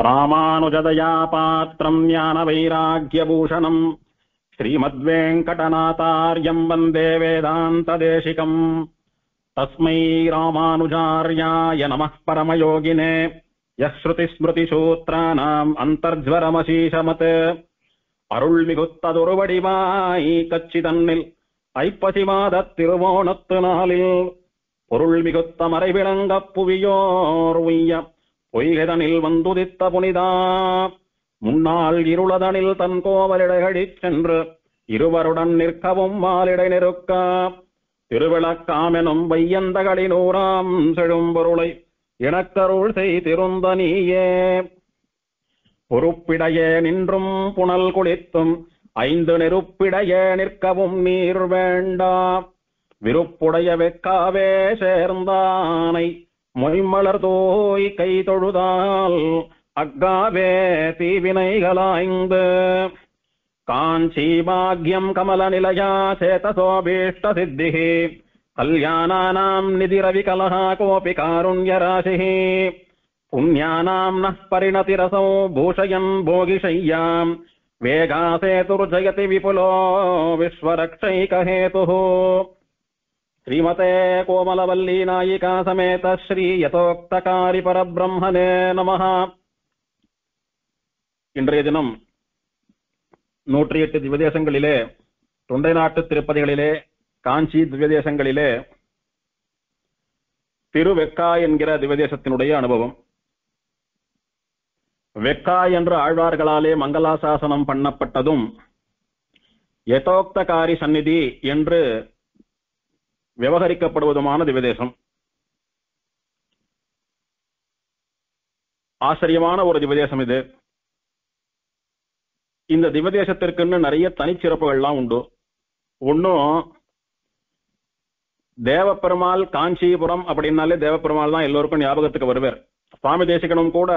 ராமானுஜதயா பாத்திரம் ஞான வைராக்கியபூஷணம் ஸ்ரீமத்வேங்கடநாதார்யம் வந்தே வேதாந்ததேசிகம். தஸ்மை ராமானுஜார்யாய நமः பரமயோகினே யः ஸ்ருதிஸ்மிருதிசூத்ராணாம் அந்தர்ஜ்வரமசீஷமத். அருள்மிகுத்ததொருவடிவாய் கச்சிதன்னில் ஐப்பசி மாதத் திருவோணத்து நாளில் பொருள் மிகுத்த மறைவிளங்கப் புவியோர் உய்ய பொய்கதனில் வந்துதித்த புனிதா. முன்னாள் இருளதனில் தன் கோவலிடைகழிச் சென்று இருவருடன் நிற்கவும் மாலிடை நெருக்க திருவிளக்காமெனும் வையந்தகளினூராம் செழும் பொருளை இணக்கருள் செய்திருந்த நீயே. பொறுப்பிடையே நின்றும் புனல் குளித்தும் ஐந்து நெருப்பிடையே நிற்கவும் நீர் வேண்டா. விருப்புடைய வெக்காவே சேர்ந்தானை மொய்மலர் தோய் கை தொழுதால் அக்காவே தீவினைகளாய்ந்து. காஞ்சி பாக்யம் கமல நிலையா சேதசோபீஷ்ட சித்திஹி கல்யாணானாம் நிதிரவி கலஹா கோபி காருண்ய ராசிஹி. புண்ணியானாம் நः பரிணதிரசௌ பூஷயன் போகிஷய்யாம் வேகாசேதுர்ஜயதி விபுலோ விஸ்வரக்ஷைகஹேதுः. ஸ்ரீமதே கோமலவல்லி நாயிகா சமேத ஸ்ரீ யதோக்தகாரி பரபிரம்மனே நமஹ. இன்றைய தினம் 108 திவ்யதேசங்களிலே, தொண்டை நாட்டு திருப்பதிகளிலே, காஞ்சி திவ்யதேசங்களிலே திருவெக்கா என்கிற திவ்யதேசத்தினுடைய அனுபவம். வெக்கா என்ற ஆழ்வார்களாலே மங்களாசாசனம் பண்ணப்பட்டதும் யதோக்தகாரி சந்நிதி என்று விவகரிக்கப்படுவதுமான திவ்யதேசம். ஆச்சரியமான ஒரு திவ்யதேசம் இது. இந்த திவ்யதேசத்திற்குன்னு நிறைய தனிச்சிறப்புகள்லாம் உண்டு. ஒன்னும் தேவப்பெருமாள் காஞ்சிபுரம் அப்படின்னாலே தேவப்பெருமாள் தான் எல்லோருக்கும் ஞாபகத்துக்கு வருவார். சுவாமி தேசிகனும் கூட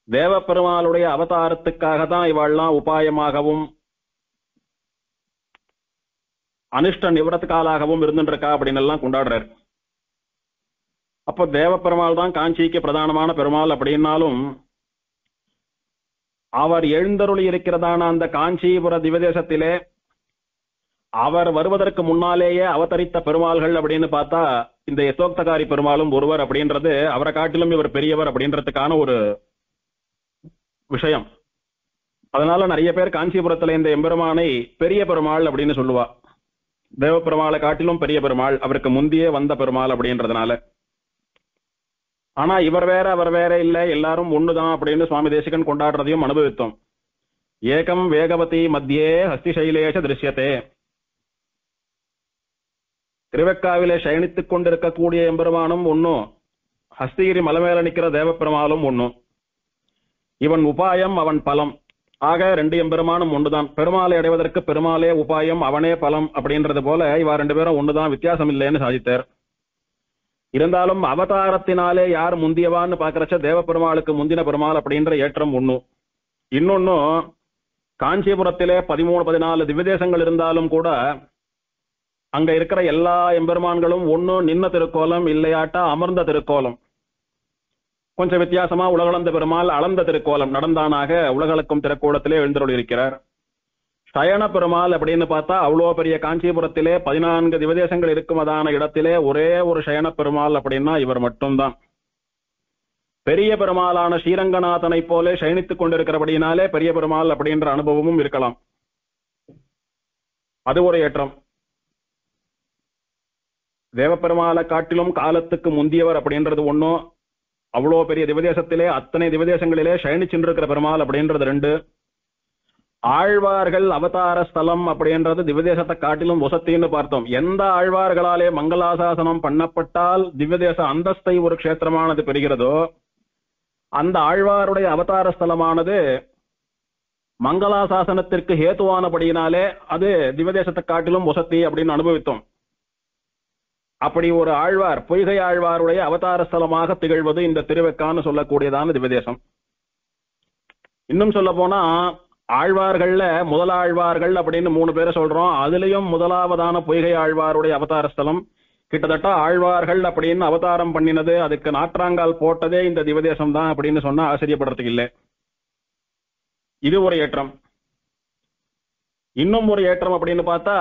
தேவப்பெருமாளுடைய அவதாரத்துக்காக தான் இவாள்லாம் உபாயமாகவும் அனிஷ்ட நிவரத்துக்காலாகவும் இருந்துருக்கா அப்படின்னு எல்லாம் கொண்டாடுறார். அப்போ தேவப்பெருமாள் தான் காஞ்சிக்கு பிரதானமான பெருமாள் அப்படின்னாலும் அவர் எழுந்தருளி இருக்கிறதான அந்த காஞ்சிபுர திவ்யதேசத்திலே அவர் வருவதற்கு முன்னாலேயே அவதரித்த பெருமாள்கள் அப்படின்னு பார்த்தா இந்த யதோக்தகாரி பெருமாளும் ஒருவர் அப்படின்றது, அவரை காட்டிலும் இவர் பெரியவர் அப்படின்றதுக்கான ஒரு விஷயம். அதனால நிறைய பேர் காஞ்சிபுரத்துல இந்த எம்பெருமானை பெரிய பெருமாள் அப்படின்னு சொல்லுவா. தேவப்பெருமாளை காட்டிலும் பெரிய பெருமாள், அவருக்கு முந்தியே வந்த பெருமாள் அப்படின்றதுனால. ஆனா இவர் வேற அவர் வேற இல்ல, எல்லாரும் ஒண்ணுதான் அப்படின்னு சுவாமி தேசிகன் கொண்டாடுறதையும் அனுபவித்தோம். ஏகம் வேகவதி மத்தியே ஹஸ்திசைலேஷ திருஷ்யத்தே. திருவெக்காவிலே சயனித்துக் கொண்டிருக்கக்கூடிய எம்பெருமானும் ஒன்னும், ஹஸ்திகிரி மலை மேல நிக்கிற தேவப்பெருமாளும் ஒன்னும். இவன் உபாயம், அவன் பலம். ஆக ரெண்டு எம்பெருமானும் ஒன்றுதான். பெருமாளை அடைவதற்கு பெருமாளே உபாயம், அவனே பலம் அப்படின்றது போல இவா ரெண்டு பேரும் ஒண்ணுதான், வித்தியாசம் இல்லைன்னு சாதித்தார். இருந்தாலும் அவதாரத்தினாலே யார் முந்தியவான்னு பாக்குறச்ச தேவப்பெருமாளுக்கு முந்தின பெருமாள் அப்படின்ற ஏற்றம் ஒண்ணு. இன்னொன்னும் காஞ்சிபுரத்திலே 13-14 திவ்யதேசங்கள் இருந்தாலும் கூட அங்க இருக்கிற எல்லா எம்பெருமான்களும் ஒண்ணு நின்ன திருக்கோலம், இல்லையாட்டா அமர்ந்த திருக்கோலம். கொஞ்சம் வித்தியாசமா உலகளந்த பெருமாள் அளந்த திருக்கோலம், நடந்தானாக உலகளக்கும் திருக்கோலத்திலே எழுந்தருள் இருக்கிறார். சயன பெருமாள் அப்படின்னு பார்த்தா அவ்வளோ பெரிய காஞ்சிபுரத்திலே 14 திவ்யதேசங்கள் இருக்குமதான இடத்திலே ஒரே ஒரு சயன பெருமாள் அப்படின்னா இவர் மட்டும்தான். பெரிய பெருமாளான ஸ்ரீரங்கநாதனை போல சயனித்துக் கொண்டிருக்கிறபடினாலே பெரிய பெருமாள் அப்படின்ற அனுபவமும் இருக்கலாம். அது ஒரு ஏற்றம். தேவப்பெருமாளை காட்டிலும் காலத்துக்கு முந்தியவர் அப்படின்றது ஒன்னும், அவ்வளோ பெரிய திவ்யதேசத்திலே அத்தனை திவ்யதேசங்களிலே சயனிச்சின்றிருக்கிற பெருமாள் அப்படின்றது ரெண்டு. ஆழ்வார்கள் அவதார ஸ்தலம் அப்படின்றது திவ்யதேசத்தை காட்டிலும் வசத்தின்னு பார்த்தோம். எந்த ஆழ்வார்களாலே மங்களாசாசனம் பண்ணப்பட்டால் திவ்யதேச அந்தஸ்தை ஒரு க்ஷேத்திரமானது பெறுகிறதோ அந்த ஆழ்வாருடைய அவதார ஸ்தலமானது மங்களாசாசனத்திற்கு ஹேத்துவானபடியினாலே அது திவ்யதேசத்தை காட்டிலும் வசத்தி அப்படின்னு அனுபவித்தோம். அப்படி ஒரு ஆழ்வார், பொய்கை ஆழ்வாருடைய அவதார ஸ்தலமாக திகழ்வது இந்த திருவெக்கான்னு சொல்லக்கூடியதான திவ்யதேசம். இன்னும் சொல்ல போனா ஆழ்வார்கள்ல முதலாழ்வார்கள் அப்படின்னு 3 பேரை சொல்றோம். அதுலயும் முதலாவதான பொய்கை ஆழ்வாருடைய அவதார ஸ்தலம் கிட்டத்தட்ட ஆழ்வார்கள் அப்படின்னு அவதாரம் பண்ணினது, அதுக்கு நாற்றாங்கால் போட்டதே இந்த திவதேசம் தான் அப்படின்னு சொன்னா ஆச்சரியப்படுறதுக்கு இல்லை. இது ஒரு ஏற்றம். இன்னும் ஒரு ஏற்றம் அப்படின்னு பார்த்தா,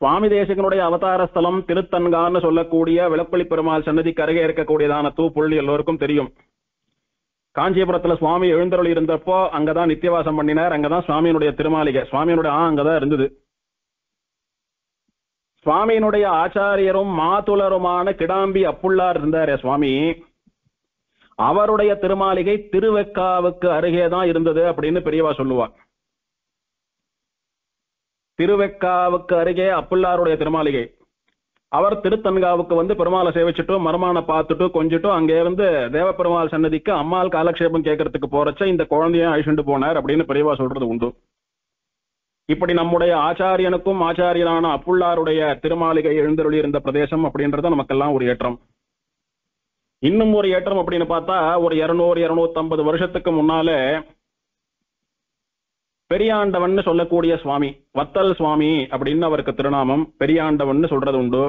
சுவாமி தேசிகனுடைய அவதார ஸ்தலம் திருத்தன்கான்னு சொல்லக்கூடிய விளப்பள்ளி பெருமாள் சன்னதிக்கு அருகே இருக்கக்கூடியதான தூப்புள்ளி எல்லோருக்கும் தெரியும். காஞ்சிபுரத்துல சுவாமி எழுந்தருளி இருந்தப்போ அங்கதான் நித்தியவாசம் பண்ணினார். அங்கதான் சுவாமியினுடைய திருமாளிகை, சுவாமியினுடைய அங்கதான் இருந்தது. சுவாமியினுடைய ஆச்சாரியரும் மாதுளருமான கிடாம்பி அப்புள்ளார் இருந்தாரே சுவாமி, அவருடைய திருமாளிகை திருவெக்காவுக்கு அருகேதான் இருந்தது அப்படின்னு பெரியவா சொல்லுவார். திருவெக்காவுக்கு அருகே அப்புள்ளாருடைய திருமாளிகை. அவர் திருத்தன்காவுக்கு வந்து பெருமாளை சேவிச்சுட்டு மருமான பார்த்துட்டு கொஞ்சிட்டு அங்கே இருந்து தேவப்பெருமாள் சன்னதிக்கு அம்மாள் காலக்ஷேபம் கேட்கறதுக்கு போறச்ச இந்த குழந்தைய அழிச்சுட்டு போனார் அப்படின்னு பெரியவா சொல்றது உண்டு. இப்படி நம்முடைய ஆச்சாரியனுக்கும் ஆச்சாரியனான அப்புள்ளாருடைய திருமாளிகை எழுந்தருளி இருந்த பிரதேசம் அப்படின்றத நமக்கெல்லாம் ஒரு ஏற்றம். இன்னும் ஒரு ஏற்றம் அப்படின்னு பார்த்தா, ஒரு 200-250 வருஷத்துக்கு முன்னாலே பெரியாண்டவன் சொல்லக்கூடிய சுவாமி, வத்தல் சுவாமி அப்படின்னு அவருக்கு திருநாமம், பெரியாண்டவன் சொல்றது உண்டு.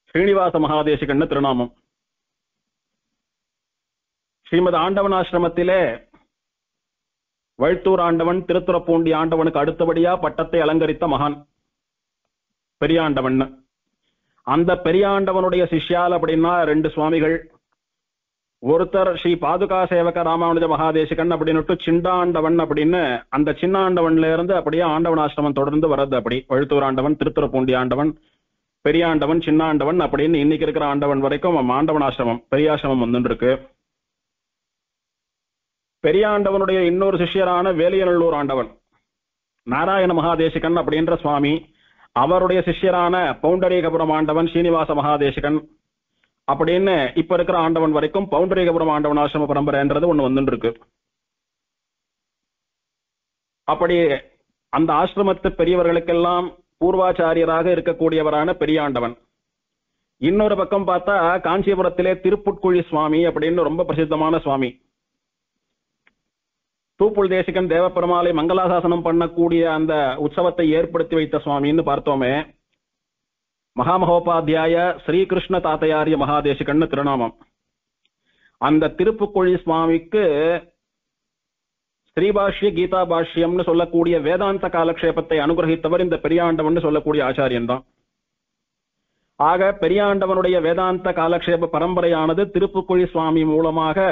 ஸ்ரீனிவாச மகாதேசிகன் திருநாமம். ஸ்ரீமத் ஆண்டவன் ஆசிரமத்திலே வழுத்தூர் ஆண்டவன், திருத்துறப்பூண்டி ஆண்டவனுக்கு அடுத்தபடியா பட்டத்தை அலங்கரித்த மகான் பெரியாண்டவன். அந்த பெரியாண்டவனுடைய சிஷ்யால் அப்படின்னா 2 சுவாமிகள். ஒருத்தர் ஸ்ரீ பாதுகா சேவக ராமானுஜ மகாதேசிகன் அப்படின்னு சிண்டாண்டவன் அப்படின்னு, அந்த சின்னாண்டவன்ல இருந்து அப்படியே ஆண்டவன் ஆசிரமம் தொடர்ந்து வர்றது. அப்படி வழுத்தூர் ஆண்டவன், திருத்துறப்பூண்டி ஆண்டவன், பெரியாண்டவன், சின்னாண்டவன் அப்படின்னு இன்னைக்கு இருக்கிற ஆண்டவன் வரைக்கும் ஆண்டவன் ஆசிரமம், பெரியாசிரமம் வந்து இருக்கு. பெரியாண்டவனுடைய இன்னொரு சிஷ்யரான வேலியநல்லூர் ஆண்டவன் நாராயண மகாதேசிகன் அப்படின்ற சுவாமி, அவருடைய சிஷ்யரான பவுண்டரீகபுரம் ஆண்டவன் ஸ்ரீனிவாச மகாதேசிகன் அப்படின்னு இப்ப இருக்கிற ஆண்டவன் வரைக்கும் பவுண்டரீகபுரம் ஆண்டவன் ஆசிரம பரம்பரைன்றது ஒண்ணு வந்துட்டு இருக்கு. அப்படி அந்த ஆசிரமத்து பெரியவர்களுக்கெல்லாம் பூர்வாச்சாரியராக இருக்கக்கூடியவரான பெரியாண்டவன். இன்னொரு பக்கம் பார்த்தா காஞ்சிபுரத்திலே திருப்புட்குழி சுவாமி அப்படின்னு ரொம்ப பிரசித்தமான சுவாமி. தூப்புள் தேசிகன் தேவப்பெருமாளை மங்களாசாசனம் பண்ணக்கூடிய அந்த உற்சவத்தை ஏற்படுத்தி வைத்த சுவாமின்னு பார்த்தோமே, மகாமகோபாத்தியாய ஸ்ரீகிருஷ்ண தாத்தையாரிய மகாதேசிகன் திருநாமம். அந்த திருப்புக்குழி சுவாமிக்கு ஸ்ரீபாஷ்ய கீதா பாஷ்யம்னு சொல்லக்கூடிய வேதாந்த காலக்ஷேபத்தை அனுகிரகித்தவர் இந்த பெரியாண்டவன் சொல்லக்கூடிய ஆச்சாரியன் தான். ஆக பெரியாண்டவனுடைய வேதாந்த காலக்ஷேப பரம்பரையானது திருப்புக்குழி சுவாமி மூலமாக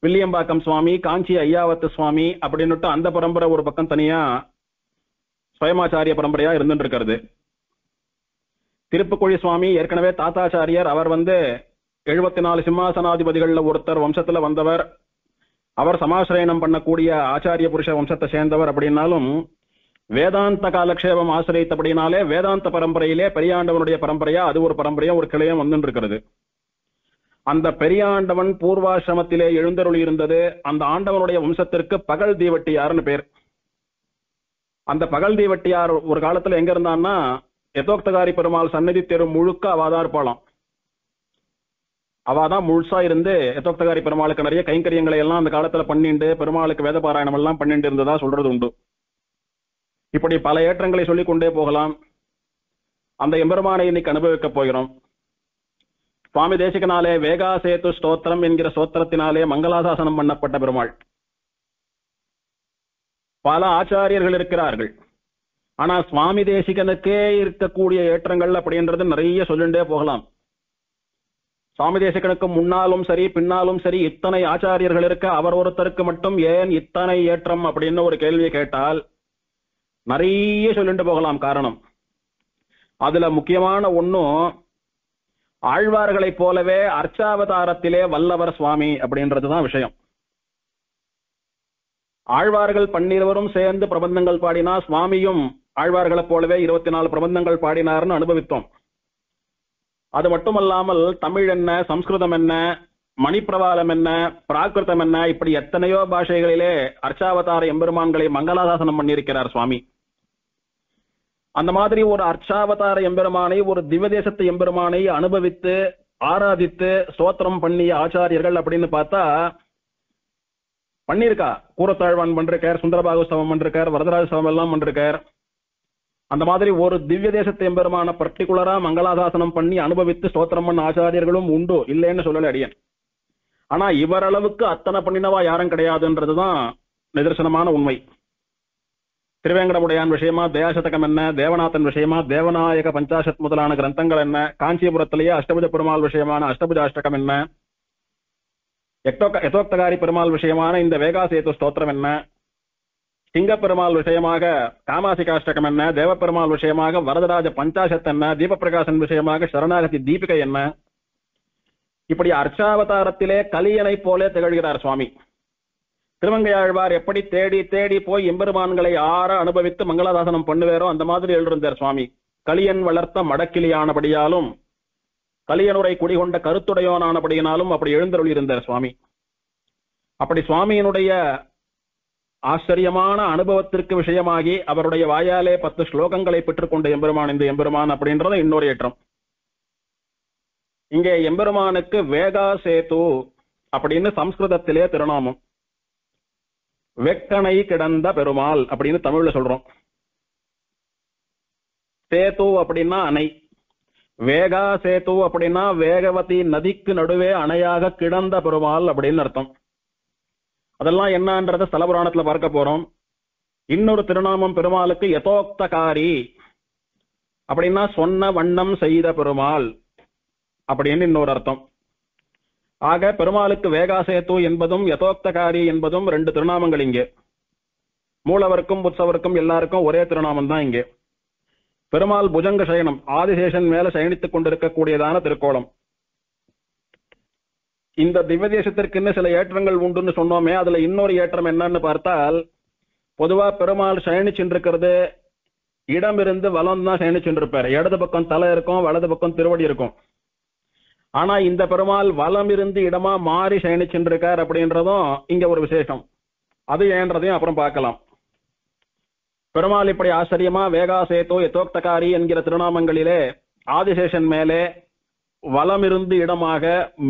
வில்லியம்பாக்கம் சுவாமி, காஞ்சி ஐயாவத்து சுவாமி அப்படின்னுட்டு அந்த பரம்பரை ஒரு பக்கம் தனியா சுயமாச்சாரிய பரம்பரையா இருந்துட்டு இருக்கிறது. திருப்புக்குழி சுவாமி ஏற்கனவே தாத்தாச்சாரியர். அவர் 74 சிம்மாசனாதிபதிகள்ல ஒருத்தர் வம்சத்துல வந்தவர். அவர் சமாசிரயணம் பண்ணக்கூடிய ஆச்சாரிய புருஷ வம்சத்தை சேர்ந்தவர். அப்படின்னாலும் வேதாந்த காலக்ஷேபம் ஆசிரியத்தபடினாலே வேதாந்த பரம்பரையிலே பெரியாண்டவனுடைய பரம்பரையா அது ஒரு பரம்பரையா ஒரு கிளையம் வந்துட்டு இருக்கிறது. அந்த பெரியாண்டவன் பூர்வாசிரமத்திலே எழுந்தருளி இருந்தது. அந்த ஆண்டவனுடைய வம்சத்திற்கு பகல் தீவட்டியார்னு பேர். அந்த பகல் தீவட்டியார் ஒரு காலத்துல எங்க இருந்தான்னா, யதோக்தகாரி பெருமாள் சன்னதி தெரு முழுக்க அவாதான் இருப்பாளாம். அவாதான் முழுசா இருந்து யதோக்தகாரி பெருமாளுக்கு நிறைய கைங்கரியங்களை எல்லாம் அந்த காலத்துல பண்ணிண்டு பெருமாளுக்கு வேத பாராயணம் எல்லாம் பண்ணிட்டு இருந்ததா சொல்றது உண்டு. இப்படி பல ஏற்றங்களை சொல்லிக் கொண்டே போகலாம். அந்த எம்பெருமானை இன்னைக்கு அனுபவிக்க போகிறோம். சுவாமி தேசிகனாலே வேகா சேது ஸ்தோத்திரம் என்கிற ஸ்தோத்திரத்தினாலே மங்களாசாசனம் பண்ணப்பட்ட பெருமாள். பல ஆச்சாரியர்கள் இருக்கிறார்கள். ஆனா சுவாமி தேசிகனுக்கே இருக்கக்கூடிய ஏற்றங்கள் அப்படின்றது நிறைய சொல்லிண்டே போகலாம். சுவாமி தேசிகனுக்கு முன்னாலும் சரி பின்னாலும் சரி இத்தனை ஆச்சாரியர்கள் இருக்க அவர் ஒருத்தருக்கு மட்டும் ஏன் இத்தனை ஏற்றம் அப்படின்னு ஒரு கேள்வியை கேட்டால் நிறைய சொல்லிட்டு போகலாம். காரணம் அதுல முக்கியமான ஒன்னும், ஆழ்வார்களைப் போலவே அர்ச்சாவதாரத்திலே வல்லவர் சுவாமி அப்படின்றதுதான் விஷயம். ஆழ்வார்கள் 12 சேர்ந்து பிரபந்தங்கள் பாடினா, சுவாமியும் ஆழ்வார்களைப் போலவே 24 பிரபந்தங்கள் பாடினார்னு அனுபவித்தோம். அது மட்டுமல்லாமல் தமிழ் என்ன, சம்ஸ்கிருதம் என்ன, மணிப்பிரவாளம் என்ன, பிராகிருதம் என்ன, இப்படி எத்தனையோ பாஷைகளிலே அர்ச்சாவதார எம்பெருமான்களை மங்களாசாசனம் பண்ணியிருக்கிறார் சுவாமி. அந்த மாதிரி ஒரு அர்ச்சாவதார எம்பெருமானை, ஒரு திவ்யதேசத்து எம்பெருமானை அனுபவித்து ஆராதித்து ஸ்தோத்திரம் பண்ணிய ஆச்சாரியர்கள் அப்படின்னு பார்த்தா பண்ணிருக்கா. கூரத்தாழ்வான் பண்றார், சுந்தரபாகுஸ்தவம் பண்றார், வரதராஜ ஸ்தவம் எல்லாம் பண்றார். அந்த மாதிரி ஒரு திவ்ய தேசத்து எம்பெருமான பர்டிகுலரா மங்களாசாசனம் பண்ணி அனுபவித்து ஸ்தோத்திரம் பண்ண ஆச்சாரியர்களும் உண்டு, இல்லைன்னு சொல்லல அடியன். ஆனா இவரளவுக்கு அத்தனை பண்ணினவா யாரும் கிடையாதுன்றதுதான் நிதர்சனமான உண்மை. திருவேங்கடமுடையான் விஷயமா தயாசதகம் என்ன, தேவநாதன் விஷயமா தேவநாயக பஞ்சாசத் முதலான கிரந்தங்கள் என்ன, காஞ்சிபுரத்திலேயே அஷ்டபுஜ பெருமாள் விஷயமான அஷ்டபுஜாஷ்டகம் என்ன, யதோக்தகாரி பெருமாள் விஷயமான இந்த வேகாசேது ஸ்தோத்திரம் என்ன, சிங்க பெருமாள் விஷயமாக காமாசிகாஷ்டகம் என்ன, தேவப்பெருமாள் விஷயமாக வரதராஜ பஞ்சாசத் என்ன, தீபப்பிரகாசன் விஷயமாக சரணாகதி தீபிகை என்ன, இப்படி அர்ச்சாவதாரத்திலே கலியனை போலே திகழ்கிறார் சுவாமி. திருமங்கையாழ்வார் எப்படி தேடி தேடி போய் எம்பெருமான்களை ஆற அனுபவித்து மங்களாதாசனம் பண்ணுவேரோ அந்த மாதிரி எழுந்தார் சுவாமி. கலியன் வளர்த்த மடக்கிளியானபடியாலும் கலியனுரை குடிகொண்ட கருத்துடையோனானபடியினாலும் அப்படி எழுந்தருளி இருந்தார் சுவாமி. அப்படி சுவாமியினுடைய ஆச்சரியமான அனுபவத்திற்கு விஷயமாகி அவருடைய வாயாலே 10 ஸ்லோகங்களை பெற்றுக்கொண்ட எம்பெருமான் இந்த எம்பெருமான் அப்படின்றது இன்னொரு ஏற்றம். இங்கே எம்பெருமானுக்கு வேகாசேது அப்படின்னு சம்ஸ்கிருதத்திலே திருநாமம். வெக்கணை கிடந்த பெருமாள் அப்படின்னு தமிழ்ல சொல்றோம். சேது அப்படின்னா அணை, வேகா சேது அப்படின்னா வேகவதி நதிக்கு நடுவே அணையாக கிடந்த பெருமாள் அப்படின்னு அர்த்தம். அதெல்லாம் என்னன்றத ஸ்தலபுராணத்துல பார்க்க போறோம். இன்னொரு திருநாமம் பெருமாளுக்கு யதோக்தகாரி அப்படின்னா சொன்ன வண்ணம் செய்த பெருமாள் அப்படின்னு இன்னொரு அர்த்தம். ஆக பெருமாளுக்கு வேகாசேது என்பதும் யதோக்தகாரி என்பதும் 2 திருநாமங்கள் இங்கே. மூலவருக்கும் உற்சவருக்கும் எல்லாருக்கும் ஒரே திருநாமம் தான் இங்கே. பெருமாள் புஜங்க சயனம், ஆதிசேஷன் மேல சயனித்துக் கொண்டிருக்கக்கூடியதான திருக்கோலம். இந்த திவ்ய தேசத்திற்கு சில ஏற்றங்கள் உண்டுன்னு சொன்னோமே, அதுல இன்னொரு ஏற்றம் என்னன்னு பார்த்தால், பொதுவா பெருமாள் சயனிச்சுருக்கிறது இடமிருந்து வலம் தான் சயனிச்சுருப்பார். இடது பக்கம் தலை இருக்கும், வலது பக்கம் திருவடி இருக்கும். ஆனா இந்த பெருமாள் வலம் இருந்து இடமா மாறி சயனிச்சுருக்கார் அப்படின்றதும் இங்க ஒரு விசேஷம். அது ஏன்றதையும் அப்புறம் பார்க்கலாம். பெருமாள் இப்படி ஆச்சரியமா வேகாசேதோ யதோக்தகாரி என்கிற திருநாமங்களிலே ஆதிசேஷன் மேலே வலம் இருந்து இடமாக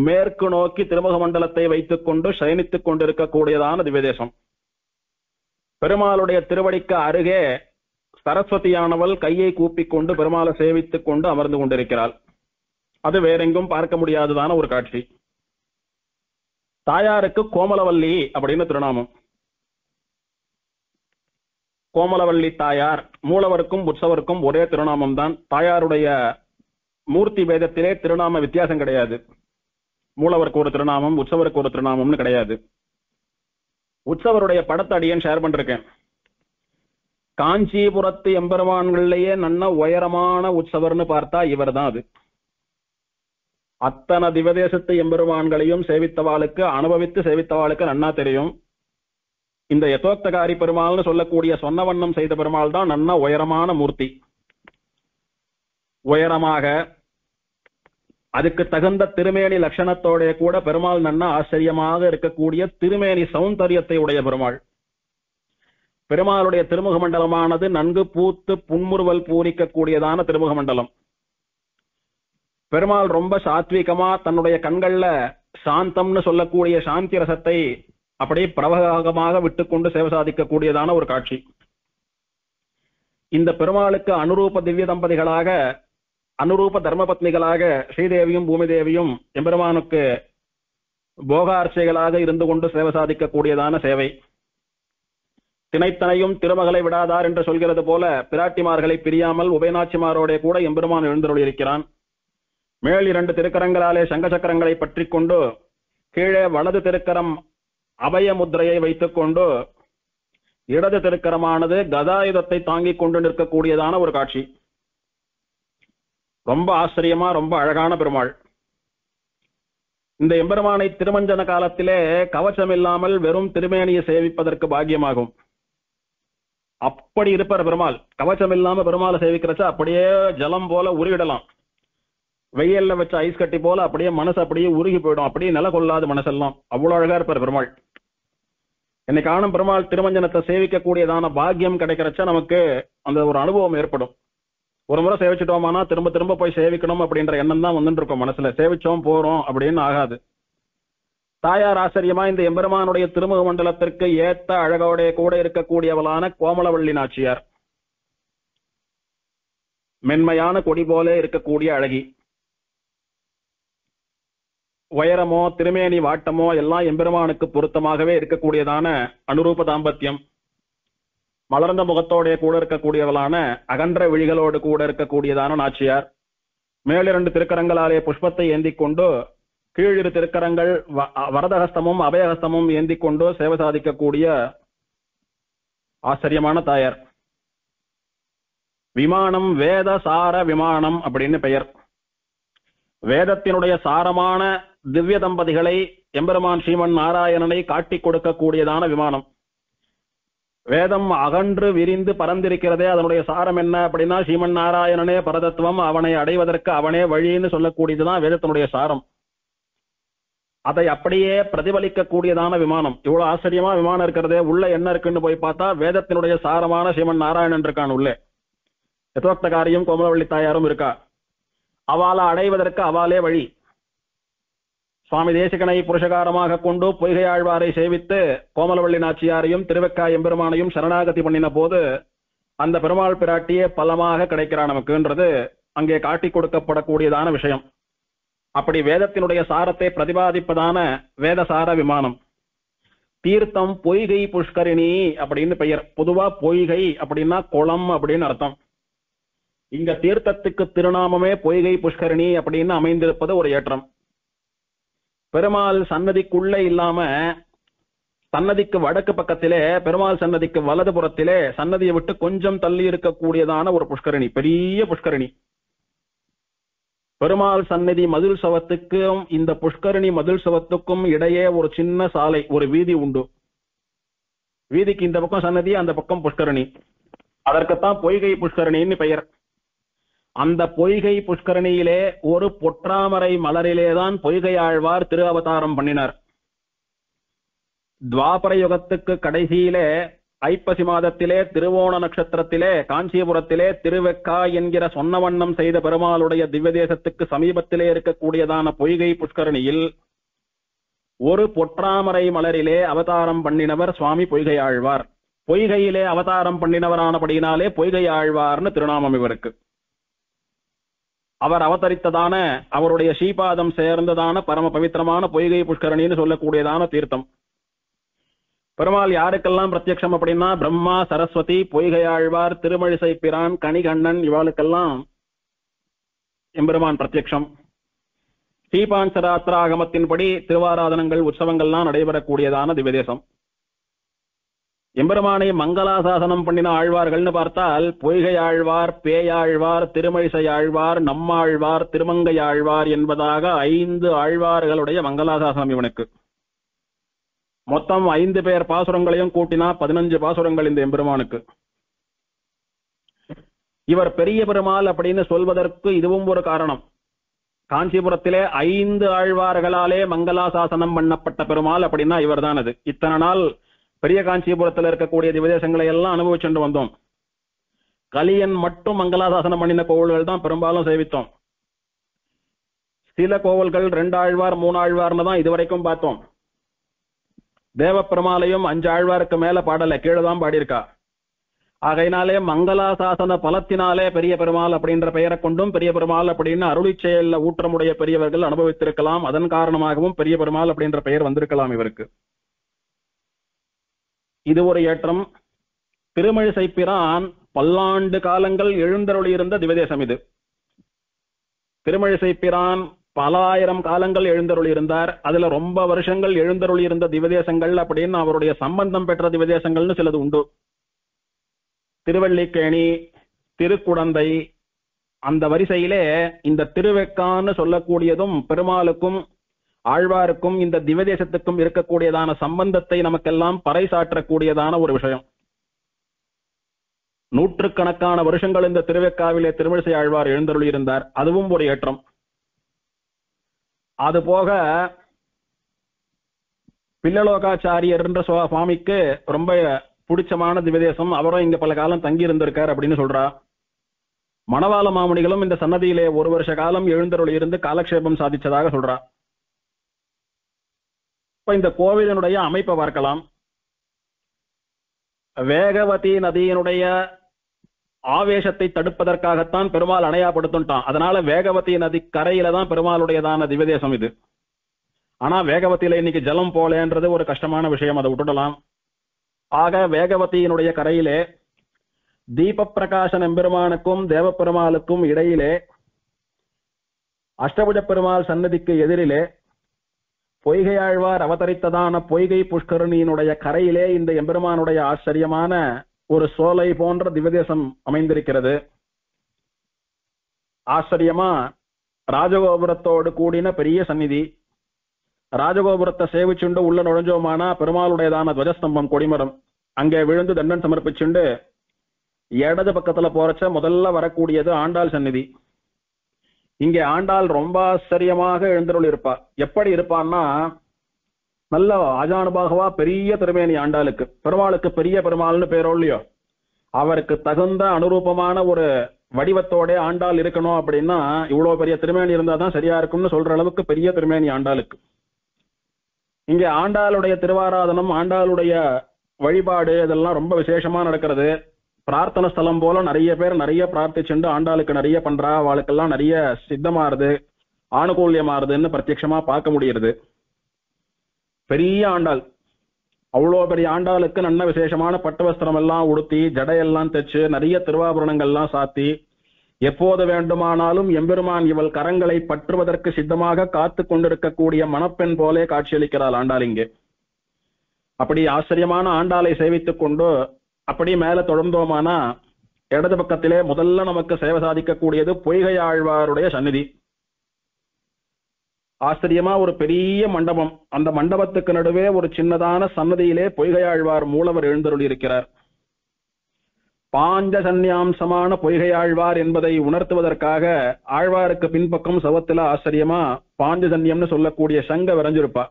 மேற்கு நோக்கி திருமுக மண்டலத்தை வைத்துக் கொண்டு சயனித்துக் கொண்டிருக்கக்கூடியதான திவ்யதேசம். பெருமாளுடைய திருவடிக்கு அருகே சரஸ்வதியானவள் கையை கூப்பிக்கொண்டு பெருமாளை சேவித்துக் கொண்டு அமர்ந்து கொண்டிருக்கிறாள். அது வேறெங்கும் பார்க்க முடியாததான ஒரு காட்சி. தாயாருக்கு கோமலவல்லி அப்படின்னு திருநாமம். கோமலவல்லி தாயார், மூலவருக்கும் உற்சவருக்கும் ஒரே திருநாமம் தான். தாயாருடைய மூர்த்தி பேதத்திலே திருநாம வித்தியாசம் கிடையாது. மூலவருக்கு ஒரு திருநாமம், உற்சவருக்கு ஒரு திருநாமம்னு கிடையாது. உற்சவருடைய படத்தை அடியேன் ஷேர் பண்ணிருக்கேன். காஞ்சிபுரத்து எம்பெருமான்களிலேயே நல்ல உயரமான உற்சவர்னு பார்த்தா இவர் தான். அது அத்தனை திவதேசத்து எம்பெருமான்களையும் சேவித்தவாளுக்கு, அனுபவித்து சேவித்தவாளுக்கு நன்னா தெரியும். இந்த யதோக்தகாரி பெருமாள்னு சொல்லக்கூடிய சொன்ன வண்ணம் செய்த பெருமாள் தான் நன்னா உயரமான மூர்த்தி. உயரமாக அதுக்கு தகுந்த திருமேனி லட்சணத்தோட கூட பெருமாள் நன்னா ஆச்சரியமாக இருக்கக்கூடிய திருமேனி சௌந்தரியத்தை உடைய பெருமாள். பெருமாளுடைய திருமுக மண்டலமானது நன்கு பூத்து புன்முறுவல் பூரிக்கக்கூடியதான திருமுக மண்டலம். பெருமாள் ரொம்ப சாத்விகமா தன்னுடைய கண்கள்ல சாந்தம்னு சொல்லக்கூடிய சாந்தி ரசத்தை அப்படியே பிரவகமாக விட்டுக்கொண்டு சேவை சாதிக்கக்கூடியதான ஒரு காட்சி. இந்த பெருமாளுக்கு அனுரூப திவ்ய தம்பதிகளாக, அனுரூப தர்மபத்னிகளாக ஸ்ரீதேவியும் பூமிதேவியும் எம்பெருமானுக்கு போகார்ச்சைகளாக இருந்து கொண்டு சேவை சாதிக்கக்கூடியதான சேவை. தினைத்தனையும் திருமகளை விடாதார் என்று சொல்கிறது போல பிராட்டிமார்களை பிரியாமல் உபயநாச்சிமாரோட கூட எம்பெருமான் எழுந்தருளியிருக்கிறான். மேல் 2 திருக்கரங்களாலே சங்க சக்கரங்களை பற்றி கொண்டு கீழே வலது திருக்கரம் அபய முத்திரையை வைத்துக் கொண்டு இடது திருக்கரமானது கதாயுதத்தை தாங்கிக் கொண்டு நிற்கக்கூடியதான ஒரு காட்சி. ரொம்ப ஆச்சரியமா, ரொம்ப அழகான பெருமாள். இந்த எம்பெருமானை திருமஞ்சன காலத்திலே கவச்சம் இல்லாமல் வெறும் திருமேனியை சேவிப்பதற்கு பாக்கியமாகும். அப்படி இருப்பார் பெருமாள். கவச்சம் இல்லாம பெருமாளை சேவிக்கிறச்ச அப்படியே ஜலம் போல உருகிடலாம். வெயில்ல வச்ச ஐஸ் கட்டி போல அப்படியே மனசு அப்படியே உருகி போயிடும். அப்படியே நில கொள்ளாத மனசெல்லாம். அவ்வளவு அழகா இருப்பார் பெருமாள். என்னை காணும் பெருமாள் திருமஞ்சனத்தை சேவிக்கக்கூடியதான பாக்கியம் கிடைக்கிறச்ச நமக்கு அந்த ஒரு அனுபவம் ஏற்படும். ஒரு முறை சேவிச்சிட்டோமானா திரும்ப திரும்ப போய் சேவிக்கணும் அப்படின்ற எண்ணம் தான் வந்துட்டு இருக்கும் மனசுல. சேவிச்சோம் போறோம் அப்படின்னு ஆகாது. தாயார் ஆச்சரியமா இந்த எம்பெருமானுடைய திருமுக மண்டலத்திற்கு ஏத்த அழகோட கூட இருக்கக்கூடியவளான கோமலவல்லி நாச்சியார். மென்மையான கொடி போல இருக்கக்கூடிய அழகி. உயரமோ திருமேனி வாட்டமோ எல்லாம் எம்பெருமானுக்கு பொருத்தமாகவே இருக்கக்கூடியதான அனுரூப தாம்பத்தியம். மலர்ந்த முகத்தோடைய கூட இருக்கக்கூடியவளான அகன்ற விழிகளோடு கூட இருக்கக்கூடியதான நாச்சியார். மேலிரண்டு திருக்கரங்களாலே புஷ்பத்தை ஏந்திக் கொண்டு கீழிரு திருக்கரங்கள் வரதஹஸ்தமும் அபயஹஸ்தமும் ஏந்திக் கொண்டு சேவை சாதிக்கக்கூடிய ஆச்சரியமான தாயார். விமானம் வேத சார விமானம் அப்படின்னு பெயர். வேதத்தினுடைய சாரமான திவ்ய தம்பதிகளை எம்பெருமான் ஸ்ரீமன் நாராயணனை காட்டிக் கொடுக்கக்கூடியதான விமானம். வேதம் அகன்று விரிந்து பறந்திருக்கிறதே, அதனுடைய சாரம் என்ன அப்படின்னா ஸ்ரீமன் நாராயணனே பரதத்துவம், அவனை அடைவதற்கு அவனே வழின்னு சொல்லக்கூடியதுதான் வேதத்தினுடைய சாரம். அதை அப்படியே பிரதிபலிக்க கூடியதான விமானம். இவ்வளவு ஆச்சரியமா விமானம் இருக்கிறதே, உள்ள என்ன இருக்குன்னு போய் பார்த்தா வேதத்தினுடைய சாரமான ஸ்ரீமன் நாராயணன் இருக்கான் உள்ளே. யதோக்தகாரியும் கோமலவள்ளி தாயாரும் இருக்கா. அவளை அடைவதற்கு அவளே வழி. சுவாமி தேசிகனை புருஷகாரமாக கொண்டு பொய்கை ஆழ்வாரை சேவித்து கோமலவள்ளி நாச்சியாரையும் திருவெக்காய் எம்பெருமானையும் சரணாகதி பண்ணின போது அந்த பெருமாள் பிராட்டியே பலமாக கிடைக்கிறான் நமக்குன்றது அங்கே காட்டிக் கொடுக்கப்படக்கூடியதான விஷயம். அப்படி வேதத்தினுடைய சாரத்தை பிரதிபாதிப்பதான வேதசார விமானம். தீர்த்தம் பொய்கை புஷ்கரிணி அப்படின்னு பெயர். பொதுவா பொய்கை அப்படின்னா குளம் அப்படின்னு அர்த்தம். இங்க தீர்த்தத்துக்கு திருநாமமே பொய்கை புஷ்கரிணி அப்படின்னு அமைந்திருப்பது ஒரு ஏற்றம். பெருமாள் சன்னதிக்குள்ள இல்லாம சன்னதிக்கு வடக்கு பக்கத்திலே, பெருமாள் சன்னதிக்கு வலது புறத்திலே சன்னதியை விட்டு கொஞ்சம் தள்ளி இருக்கக்கூடியதான ஒரு புஷ்கரணி, பெரிய புஷ்கரணி. பெருமாள் சன்னதி மதில் சவத்துக்கும் இந்த புஷ்கரணி மதில் சவத்துக்கும் இடையே ஒரு சின்ன சாலை, ஒரு வீதி உண்டு. வீதிக்கு இந்த பக்கம் சன்னதி, அந்த பக்கம் புஷ்கரணி. அதற்குத்தான் பொய்கை புஷ்கரணின்னு பெயர். அந்த பொய்கை புஷ்கரணியிலே ஒரு பொற்றாமரை மலரிலேதான் பொய்கை ஆழ்வார் திரு அவதாரம் பண்ணினார். துவாபர யுகத்துக்கு கடைசியிலே ஐப்பசி மாதத்திலே திருவோண நட்சத்திரத்திலே காஞ்சிபுரத்திலே திருவெக்காய் என்கிற சொன்ன வண்ணம் செய்த பெருமாளுடைய திவ்ய தேசத்துக்கு சமீபத்திலே இருக்கக்கூடியதான பொய்கை புஷ்கரணியில் ஒரு பொற்றாமரை மலரிலே அவதாரம் பண்ணினவர் சுவாமி பொய்கை ஆழ்வார். பொய்கையிலே அவதாரம் பண்ணினவரானபடியினாலே பொய்கை ஆழ்வார்னு திருநாமம் இவருக்கு. அவர் அவதரித்ததான அவருடைய ஸ்ரீபாதம் சேர்ந்ததான பரம பவித்திரமான பொய்கை புஷ்கரணின்னு சொல்லக்கூடியதான தீர்த்தம். பெருமாள் யாருக்கெல்லாம் பிரத்யக்ஷம் அப்படின்னா பிரம்மா, சரஸ்வதி, பொய்கை ஆழ்வார், திருமழிசை பிரான், கணிகண்ணன் இவாளுக்கெல்லாம் எம்பெருமான் பிரத்யக்ஷம். ஸ்ரீபாஞ்சராத்திராகமத்தின்படி திருவாராதனங்கள் உற்சவங்கள்லாம் நடைபெறக்கூடியதான திவ்யதேசம். எம்பெருமானை மங்களாசாசனம் பண்ணின ஆழ்வார்கள்னு பார்த்தால் பொய்கை ஆழ்வார், பேயாழ்வார், திருமழிசை ஆழ்வார், நம்மாழ்வார், திருமங்கை ஆழ்வார் என்பதாக 5 ஆழ்வார்களுடைய மங்களாசாசனம் இவனுக்கு. மொத்தம் 5 பேர் பாசுரங்களையும் கூட்டினா 15 பாசுரங்கள் இந்த எம்பெருமானுக்கு. இவர் பெரிய பெருமாள் அப்படின்னு சொல்வதற்கு இதுவும் ஒரு காரணம். காஞ்சிபுரத்திலே 5 ஆழ்வார்களாலே மங்களாசாசனம் பண்ணப்பட்ட பெருமாள் அப்படின்னா இவர் தான். அது இத்தனை நாள் பெரிய காஞ்சிபுரத்தில் இருக்கக்கூடிய திவதேசங்களை எல்லாம் அனுபவிச்சுட்டு வந்தோம். கலியன் மட்டும் மங்களாசாசனம் பண்ணின கோவில்கள் தான் பெரும்பாலும் சேவித்தோம். சில கோவில்கள் 2 ஆழ்வார் 3 ஆழ்வார்னு தான் இதுவரைக்கும் பார்த்தோம். தேவப்பெருமாளையும் 5 ஆழ்வாருக்கு மேல பாடல, கீழே தான் பாடியிருக்கா. ஆகையினாலே மங்களாசாசன பலத்தினாலே பெரிய பெருமாள் அப்படின்ற பெயரை கொண்டும் பெரிய பெருமாள் அப்படின்னு அருளி செயல்ல ஊற்றமுடைய பெரியவர்கள் அனுபவித்திருக்கலாம். அதன் காரணமாகவும் பெரிய பெருமாள் அப்படின்ற பெயர் வந்திருக்கலாம் இவருக்கு. இது ஒரு ஏற்றம். திருமழிசை பிரான் பல்லாண்டு காலங்கள் எழுந்தருளி இருந்த திவதேசம் இது. திருமழிசை பிரான் பல ஆயிரம் காலங்கள் எழுந்தருளி இருந்தார். அதுல ரொம்ப வருஷங்கள் எழுந்தருளி இருந்த திவதேசங்கள் அப்படின்னு அவருடைய சம்பந்தம் பெற்ற திவதேசங்கள்னு சிலது உண்டு. திருவல்லிக்கேணி, திருக்குடந்தை, அந்த வரிசையிலே இந்த திருவெக்கான்னு சொல்லக்கூடியதும் பெருமாளுக்கும் ஆழ்வாருக்கும் இந்த திவதேசத்துக்கும் இருக்கக்கூடியதான சம்பந்தத்தை நமக்கெல்லாம் பறைசாற்றக்கூடியதான ஒரு விஷயம். நூற்றுக்கணக்கான வருஷங்கள் இந்த திருவெக்காவிலே திருமழிசை ஆழ்வார் எழுந்தருளி இருந்தார். அதுவும் ஒரு ஏற்றம். அதுபோக பில்லலோகாச்சாரியர் என்ற சுவாமிக்கு ரொம்ப பிடிச்சமான திவதேசம். அவரும் இங்க பல காலம் தங்கி இருந்திருக்கார் அப்படின்னு சொல்றா. மணவாள மாமுனிகளும் இந்த சன்னதியிலே 1 வருஷ காலம் எழுந்தருளி இருந்து காலக்ஷேபம் சாதிச்சதாக சொல்றா. இந்த கோவிலினுடைய அமைப்பை பார்க்கலாம். வேகவதி நதியினுடைய ஆவேசத்தை தடுப்பதற்காகத்தான் பெருமாள் அணையாப்படுத்துட்டான். அதனால வேகவதி நதி கரையில தான் பெருமாளுடையதான திவ்யதேசம் இது. ஆனா வேகவதியில இன்னைக்கு ஜலம் போலேன்றது ஒரு கஷ்டமான விஷயம், அதை விட்டுடலாம். ஆக வேகவதியினுடைய கரையிலே தீப பிரகாசன் எம்பெருமானுக்கும் தேவப்பெருமாளுக்கும் இடையிலே அஷ்டபுஜ பெருமாள் சன்னதிக்கு எதிரிலே பொய்கையாழ்வார் அவதரித்ததான பொய்கை புஷ்கரணியினுடைய கரையிலே இந்த எம்பெருமானுடைய ஆச்சரியமான ஒரு சோலை போன்ற திவ்யதேசம் அமைந்திருக்கிறது. ஆச்சரியமா ராஜகோபுரத்தோடு கூடின பெரிய சந்நிதி. ராஜகோபுரத்தை சேவிச்சுண்டு உள்ள நுழைஞ்சோமானா பெருமாளுடையதான துவஜஸ்தம்பம் கொடிமரம் அங்கே விழுந்து தண்டன் சமர்ப்பிச்சுண்டு இடது பக்கத்துல போறச்ச முதல்ல வரக்கூடியது ஆண்டாள் சந்நிதி. இங்கே ஆண்டாள் ரொம்ப ஆச்சரியமாக எழுந்தருள் இருப்பா. எப்படி இருப்பான்னா, நல்ல ஆஜானுபாகவா பெரிய திருமேனி ஆண்டாளுக்கு. பெருமாளுக்கு பெரிய பெருமாள்னு பேரோ இல்லையோ, அவருக்கு தகுந்த அனுரூபமான ஒரு வடிவத்தோட ஆண்டாள் இருக்கணும் அப்படின்னா இவ்வளவு பெரிய திருமேனி இருந்தாதான் சரியா இருக்கும்னு சொல்ற அளவுக்கு பெரிய திருமேனி ஆண்டாளுக்கு. இங்கே ஆண்டாளுடைய திருவாராதனம், ஆண்டாளுடைய வழிபாடு இதெல்லாம் ரொம்ப விசேஷமா நடக்கிறது. பிரார்த்தனை ஸ்தலம் போல நிறைய பேர் நிறைய பிரார்த்திச்சுண்டு ஆண்டாளுக்கு நிறைய பண்றா, அவளுக்கெல்லாம் நிறைய சித்தமாறுது, ஆணுகூல்யமாறுதுன்னு பிரத்யட்சமா பார்க்க முடியுது. பெரிய ஆண்டாள், அவ்வளோ பெரிய ஆண்டாளுக்கு நல்ல விசேஷமான பட்டு வஸ்திரம் எல்லாம் உடுத்தி ஜடையெல்லாம் தைச்சு நிறைய திருவாபரணங்கள்லாம் சாத்தி எப்போது வேண்டுமானாலும் எம்பெருமான் இவள் கரங்களை பற்றுவதற்கு சித்தமாக காத்து கொண்டிருக்கக்கூடிய மணப்பெண் போலே காட்சியளிக்கிறாள் ஆண்டாள் இங்கே. அப்படி ஆச்சரியமான ஆண்டாளை சேவித்துக் கொண்டு அப்படி மேல தொடர்ந்தோமானா இடது பக்கத்திலே முதல்ல நமக்கு சேவை சாதிக்கக்கூடியது பொய்கை ஆழ்வாருடைய சந்நிதி. ஆச்சரியமா ஒரு பெரிய மண்டபம். அந்த மண்டபத்துக்கு நடுவே ஒரு சின்னதான சன்னதியிலே பொய்கை ஆழ்வார் மூலவர் எழுந்தருளி இருக்கிறார். பாஞ்ச சந்நியாம்சமான பொய்கை ஆழ்வார் என்பதை உணர்த்துவதற்காக ஆழ்வாருக்கு பின்பக்கம் சவத்துல ஆச்சரியமா பாஞ்சஜன்யம்னு சொல்லக்கூடிய சங்க விரைஞ்சிருப்பா.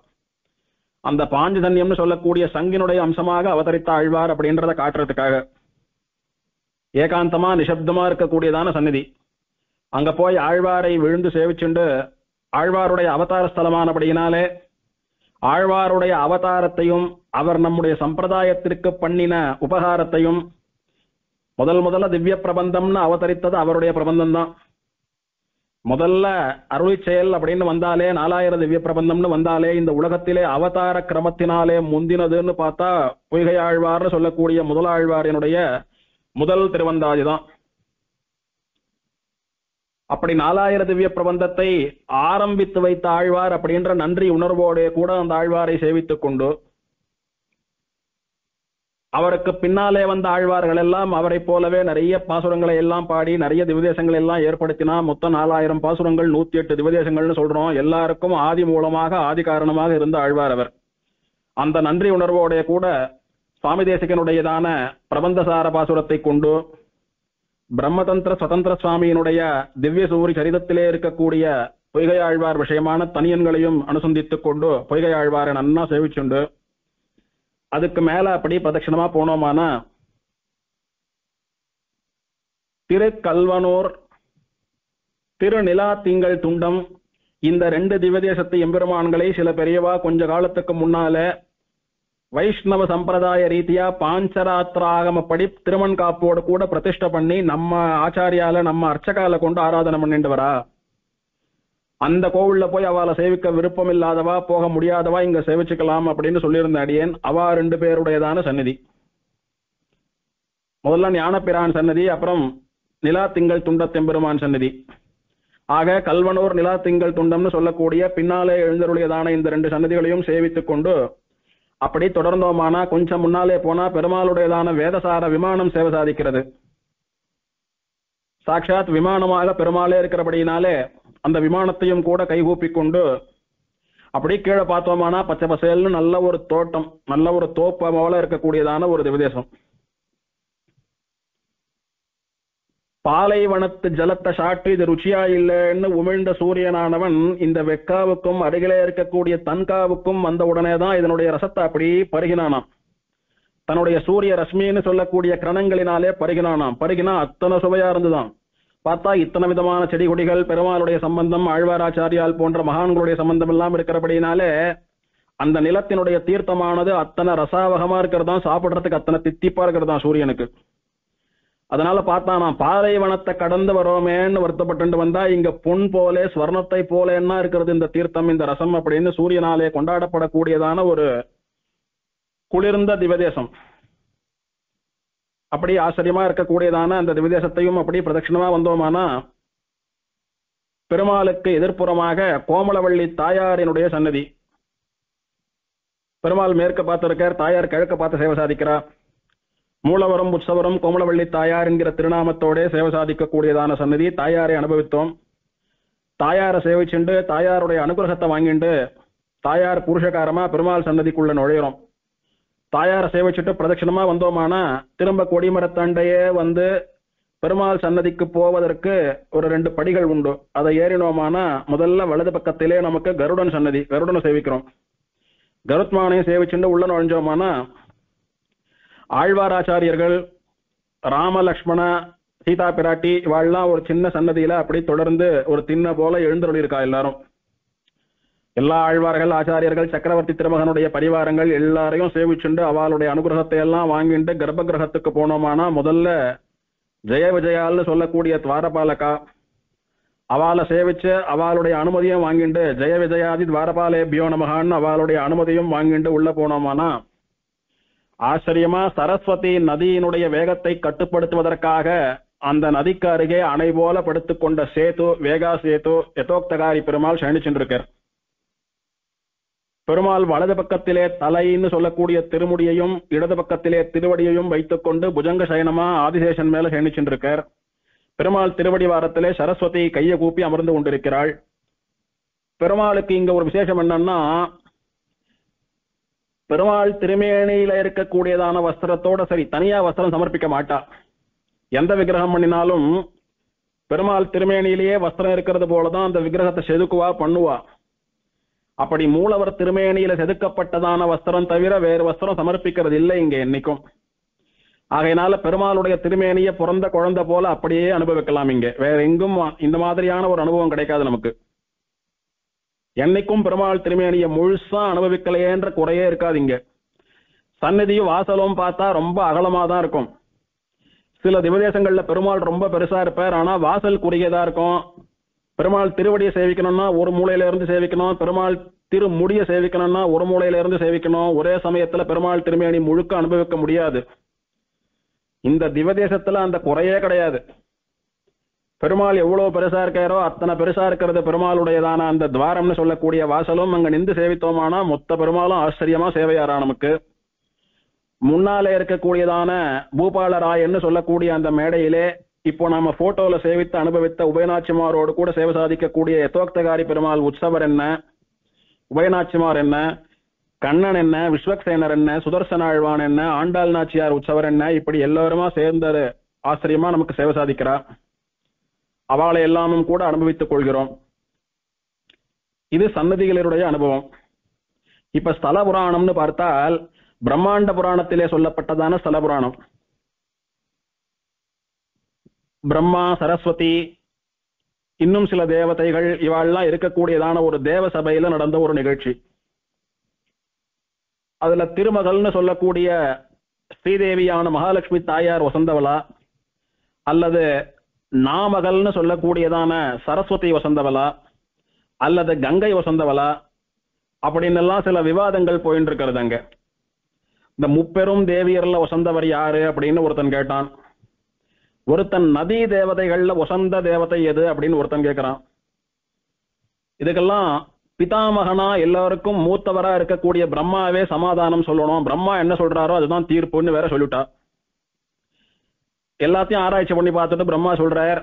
அந்த பாஞ்சஜன்யம்னு சொல்லக்கூடிய சங்கினுடைய அம்சமாக அவதரித்த ஆழ்வார் அப்படின்றத காட்டுறதுக்காக ஏகாந்தமா நிசப்தமா இருக்கக்கூடியதான சந்நிதி. அங்க போய் ஆழ்வாரை விழுந்து சேவிச்சுண்டு ஆழ்வாருடைய அவதார ஸ்தலமானபடியினாலே ஆழ்வாருடைய அவதாரத்தையும் அவர் நம்முடைய சம்பிரதாயத்திற்கு பண்ணின உபகாரத்தையும் முதல்ல திவ்ய பிரபந்தம்னு அவதரித்தது அவருடைய பிரபந்தம் தான். முதல்ல அருளி செயல் அப்படின்னு வந்தாலே 4000 திவ்ய பிரபந்தம்னு வந்தாலே இந்த உலகத்திலே அவதார கிரமத்தினாலே முந்தினதுன்னு பார்த்தா பொய்கை ஆழ்வார்னு சொல்லக்கூடிய முதலாழ்வாரினுடைய முதல் திருவந்தாதி தான். அப்படி 4000 திவ்ய பிரபந்தத்தை ஆரம்பித்து வைத்த ஆழ்வார் அப்படின்ற நன்றி உணர்வோடு கூட அந்த ஆழ்வாரை சேவித்துக் கொண்டு அவருக்கு பின்னாலே வந்த ஆழ்வார்கள் எல்லாம் அவரை போலவே நிறைய பாசுரங்களை எல்லாம் பாடி நிறைய திவதேசங்கள் எல்லாம் ஏற்படுத்தினா. மொத்தம் 4000 பாசுரங்கள் 108 திவதேசங்கள்னு சொல்றோம். எல்லாருக்கும் ஆதி மூலமாக ஆதி காரணமாக இருந்த ஆழ்வார் அவர். அந்த நன்றி உணர்வோடைய கூட சுவாமி தேசிகனுடையதான பிரபந்தசார பாசுரத்தை கொண்டு பிரம்மதந்திர சுதந்திர சுவாமியினுடைய திவ்ய சூரி சரிதத்திலே இருக்கக்கூடிய பொய்கை ஆழ்வார் விஷயமான தனியன்களையும் அனுசந்தித்துக் கொண்டு பொய்கை ஆழ்வாரை நன்னா சேவிச்சுண்டு அதுக்கு மேல அப்படி பிரதட்சணமா போனோமானா திருக்கல்வனூர் திருநிலா திங்கள் துண்டம் இந்த 2 திவ்யதேசத்து எம்பெருமான்களை சில பெரியவா கொஞ்ச காலத்துக்கு முன்னால வைஷ்ணவ சம்பிரதாய ரீதியா பாஞ்சராத்திராகமப்படி திருமண் காப்போடு கூட பிரதிஷ்டை பண்ணி நம்ம ஆச்சாரியால நம்ம அர்ச்சகால கொண்டு ஆராதனை பண்ணிட்டு வரா. அந்த கோவில்ல போய் அவளை சேவிக்க விருப்பம் இல்லாதவா போக முடியாதவா இங்க சேவிச்சுக்கலாம் அப்படின்னு சொல்லியிருந்த அடியேன். அவா 2 பேருடையதான சன்னதி. முதல்ல ஞானப்பிரான் சன்னதி, அப்புறம் நிலா திங்கள் துண்டத்தெம்பெருமான் சன்னதி. ஆக கல்வனூர் நிலா திங்கள் துண்டம்னு சொல்லக்கூடிய பின்னாலே எழுந்தருளியதான இந்த 2 சன்னதிகளையும் சேவித்துக் கொண்டு அப்படி தொடர்ந்தோமானா கொஞ்சம் முன்னாலே போனா பெருமாளுடையதான வேதசார விமானம் சேவை சாதிக்கிறது. சாட்சாத் விமானமாக பெருமாளே இருக்கிறபடினாலே அந்த விமானத்தையும் கூட கைகூப்பி கொண்டு அப்படி கீழே பார்த்தோமானா பச்சை பசேல்னு நல்ல ஒரு தோட்டம், நல்ல ஒரு தோப்ப போல இருக்கக்கூடியதான ஒரு திவதேசம். பாலைவனத்து ஜலத்தை சாட்டு இது ருச்சியா இல்லைன்னு உமிழ்ந்த சூரியனானவன் இந்த வெக்காவுக்கும் அருகிலே இருக்கக்கூடிய தன்காவுக்கும் வந்த உடனே தான் இதனுடைய ரசத்தை அப்படி பருகினானாம். தன்னுடைய சூரிய ரஷ்மின்னு சொல்லக்கூடிய கிரணங்களினாலே பருகினானாம். பருகினா அத்தனை சுவையா இருந்துதான். பார்த்தா இத்தனை விதமான செடி கொடிகள், பெருமாளுடைய சம்பந்தம், ஆழ்வாராச்சாரியால் போன்ற மகான்களுடைய சம்பந்தம் எல்லாம் இருக்கிறபடினாலே அந்த நிலத்தினுடைய தீர்த்தமானது அத்தனை ரசாவகமா இருக்கிறதா, சாப்பிடுறதுக்கு அத்தனை தித்திப்பா இருக்கிறதா சூரியனுக்கு. அதனால பார்த்தா நான் பாலைவனத்தை கடந்து வரோமேன்னு வருத்தப்பட்டு வந்தா இங்க பொன் போலே ஸ்வர்ணத்தை போல என்ன இருக்கிறது இந்த தீர்த்தம் இந்த ரசம் அப்படின்னு சூரியனாலே கொண்டாடப்படக்கூடியதான ஒரு குளிர்ந்த திவதேசம். அப்படி ஆச்சரியமா இருக்கக்கூடியதான அந்த திவதேசத்தையும் அப்படி பிரதட்சிணமா வந்தோமானா பெருமாளுக்கு எதிர்ப்புறமாக கோமலவள்ளி தாயாரினுடைய சன்னதி. பெருமாள் மேற்க பார்த்து இருக்கார், தாயார் கிழக்க பார்த்து சேவை சாதிக்கிறார். மூலவரும் உற்சவரும் கோமலவள்ளி தாயார் என்கிற திருநாமத்தோட சேவை சாதிக்கக்கூடியதான சன்னதி. தாயாரை அனுபவித்தோம். தாயாரை சேவிச்சுண்டு தாயாருடைய அனுகிரகத்தை வாங்கிண்டு தாயார் புருஷகாரமா பெருமாள் சன்னதிக்குள்ள நுழையிறோம். தாயாரை சேவிச்சுட்டு பிரதட்சிணமா வந்தோமானா திரும்ப கொடிமரத்தண்டையே வந்து பெருமாள் சன்னதிக்கு போவதற்கு ஒரு 2 படிகள் உண்டு. அதை ஏறினோமானா முதல்ல வலது பக்கத்திலே நமக்கு கருடன் சன்னதி, கருடனை சேவிக்கிறோம். கருத்மானையும் சேவிச்சுண்டு உள்ள நுழைஞ்சோமானா ஆழ்வாராச்சாரியர்கள், ராம லக்ஷ்மண சீதா பிராட்டி இவாள்லாம் ஒரு சின்ன சன்னதியில அப்படி தொடர்ந்து ஒரு திண்ண போல எழுந்தருளி இருக்கா. எல்லாரும் எல்லா ஆழ்வார்கள் ஆச்சாரியர்கள் சக்கரவர்த்தி திருமகனுடைய பரிவாரங்கள் எல்லாரையும் சேவிச்சுண்டு அவளுடைய அனுகிரகத்தை எல்லாம் வாங்கிட்டு கர்ப்ப கிரகத்துக்கு போனோமானா முதல்ல ஜெய விஜயால்னு சொல்லக்கூடிய துவாரபாலகா அவளை சேவிச்சு அவளுடைய அனுமதியும் வாங்கிட்டு ஜெய விஜயாதி துவாரபாலேபியோ நமகான்னு அவளுடைய அனுமதியும் வாங்கிட்டு உள்ள போனோமானா ஆச்சரியமா சரஸ்வதி நதியினுடைய வேகத்தை கட்டுப்படுத்துவதற்காக அந்த நதிக்கு அருகே அணை போல படுத்துக்கொண்ட சேது, வேகா சேது யதோக்தகாரி பெருமாள் சயனிச்சுருக்கார். பெருமாள் வலது பக்கத்திலே தலைன்னு சொல்லக்கூடிய திருமுடியையும் இடது பக்கத்திலே திருவடியையும் வைத்துக்கொண்டு புஜங்க சயனமா ஆதிசேஷன் மேல சயனிச்சுருக்கார். பெருமாள் திருவடி வாரத்திலே சரஸ்வதி கையை கூப்பி அமர்ந்து கொண்டிருக்கிறாள். பெருமாளுக்கு இங்க ஒரு விசேஷம் என்னன்னா, பெருமாள் திருமேனியில இருக்கக்கூடியதான வஸ்திரத்தோட சரி தனியா வஸ்திரம் சமர்ப்பிக்க மாட்டா. எந்த விக்கிரகம் பண்ணினாலும் பெருமாள் திருமேனியிலேயே வஸ்திரம் இருக்கிறது போலதான் அந்த விக்கிரகத்தை செதுக்குவா பண்ணுவா. அப்படி மூலவர் திருமேனியில செதுக்கப்பட்டதான வஸ்திரம் தவிர வேறு வஸ்திரம் சமர்ப்பிக்கிறது இல்லை இங்க என்னைக்கும். ஆகையினால பெருமாளுடைய திருமேனிய பிறந்த குழந்தை போல அப்படியே அனுபவிக்கலாம். இங்க வேற எங்கும் இந்த மாதிரியான ஒரு அனுபவம் கிடைக்காது நமக்கு. என்னைக்கும் பெருமாள் திருமேனிய முழுசா அனுபவிக்கலையேன்ற குறையே இருக்காது. இங்க சந்நிதியும் வாசலும் பார்த்தா ரொம்ப அகலமா தான் இருக்கும். சில திவதேசங்கள்ல பெருமாள் ரொம்ப பெருசா இருப்பார், ஆனா வாசல் குறுகியதா இருக்கும். பெருமாள் திருவடியை சேவிக்கணும்னா ஒரு மூலையில இருந்து சேவிக்கணும், பெருமாள் திருமுடியை சேவிக்கணும்னா ஒரு மூலையில இருந்து சேவிக்கணும். ஒரே சமயத்துல பெருமாள் திருமேனி முழுக்க அனுபவிக்க முடியாது. இந்த திவதேசத்துல அந்த குறையே கிடையாது. பெருமாள் எவ்வளவு பெருசா இருக்காரோ அத்தனை பெருசா இருக்கிறது பெருமாளுடையதான அந்த துவாரம்னு சொல்லக்கூடிய வாசலும் அங்க நின்று சேவித்தோமானா மொத்த பெருமாளும் ஆச்சரியமா சேவையாரா. நமக்கு முன்னாலே இருக்கக்கூடியதான பூபாலராயன்னு சொல்லக்கூடிய அந்த மேடையிலே இப்போ நாம போட்டோல சேவித்து அனுபவித்த உபயநாச்சிமாரோடு கூட சேவை சாதிக்கக்கூடிய யதோக்தகாரி பெருமாள் உற்சவர் என்ன, உபயநாச்சிமார் என்ன, கண்ணன் என்ன, விஸ்வக்சேனர் என்ன, சுதர்சனாழ்வான் என்ன, ஆண்டாள் நாச்சியார் உற்சவர் என்ன, இப்படி எல்லாருமா சேர்ந்த ஆச்சரியமா நமக்கு சேவை சாதிக்கிறா. அவளை எல்லாமும் கூட அனுபவித்துக் கொள்கிறோம். இது சன்னதிகளுடைய அனுபவம். இப்ப ஸ்தல புராணம்னு பார்த்தால் பிரம்மாண்ட புராணத்திலே சொல்லப்பட்டதான ஸ்தல புராணம். பிரம்மா, சரஸ்வதி, இன்னும் சில தேவதைகள் இவாள்லாம் இருக்கக்கூடியதான ஒரு தேவ சபையில நடந்த ஒரு நிகழ்ச்சி. அதுல திருமகள்னு சொல்லக்கூடிய ஸ்ரீதேவியான மகாலட்சுமி தாயார் வசந்தவளா அல்லது நாமகள்னு சொல்லக்கூடியதான சரஸ்வதி வசந்தவளா அல்லது கங்கை வசந்தவளா அப்படின்னு எல்லாம் சில விவாதங்கள் போயிட்டு இருக்கிறது. அங்க இந்த முப்பெரும் தேவியர்ல வசந்தவர் யாரு அப்படின்னு ஒருத்தன் கேட்டான். ஒருத்தன் நதி தேவதைகள்ல வசந்த தேவதை எது அப்படின்னு ஒருத்தன் கேட்கிறான். இதுக்கெல்லாம் பிதாமகனா எல்லாருக்கும் மூத்தவரா இருக்கக்கூடிய பிரம்மாவே சமாதானம் சொல்லணும். பிரம்மா என்ன சொல்றாரோ அதுதான் தீர்ப்புன்னு வேற சொல்லிட்டா. எல்லாத்தையும் ஆராய்ச்சி பண்ணி பார்த்துட்டு பிரம்மா சொல்றார்,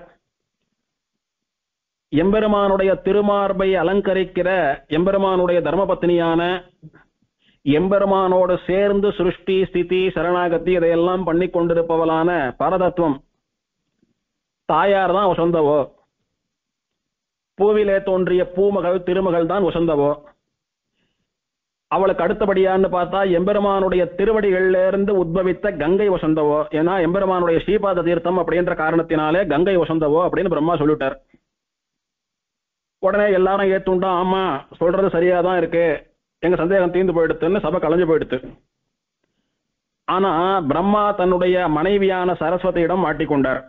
எம்பெருமானுடைய திருமார்பை அலங்கரிக்கிற எம்பெருமானுடைய தர்மபத்னியான எம்பெருமானோடு சேர்ந்து சிருஷ்டி ஸ்திதி சரணாகதி இதையெல்லாம் பண்ணி கொண்டிருப்பவளான பரதத்துவம் தாயார் தான் வசந்தவோ. பூவிலே தோன்றிய பூமகள் திருமகள் தான் வசந்தவோ. அவளுக்கு அடுத்தபடியான்னு பார்த்தா எம்பெருமானுடைய திருவடிகள்ல இருந்து உத்பவித்த கங்கை வசந்தவோ. ஏன்னா எம்பெருமானுடைய ஸ்ரீபாத தீர்த்தம் அப்படின்ற காரணத்தினாலே கங்கை வசந்தவோ அப்படின்னு பிரம்மா சொல்லிட்டார். உடனே எல்லாரும் ஏத்துண்டா, ஆமா சொல்றது சரியாதான் இருக்கு, எங்க சந்தேகம் தீர்ந்து போயிடுத்துன்னு சபை கலைஞ்சு போயிடுத்து. ஆனா பிரம்மா தன்னுடைய மனைவியான சரஸ்வதியிடம் மாட்டிக்கொண்டார்.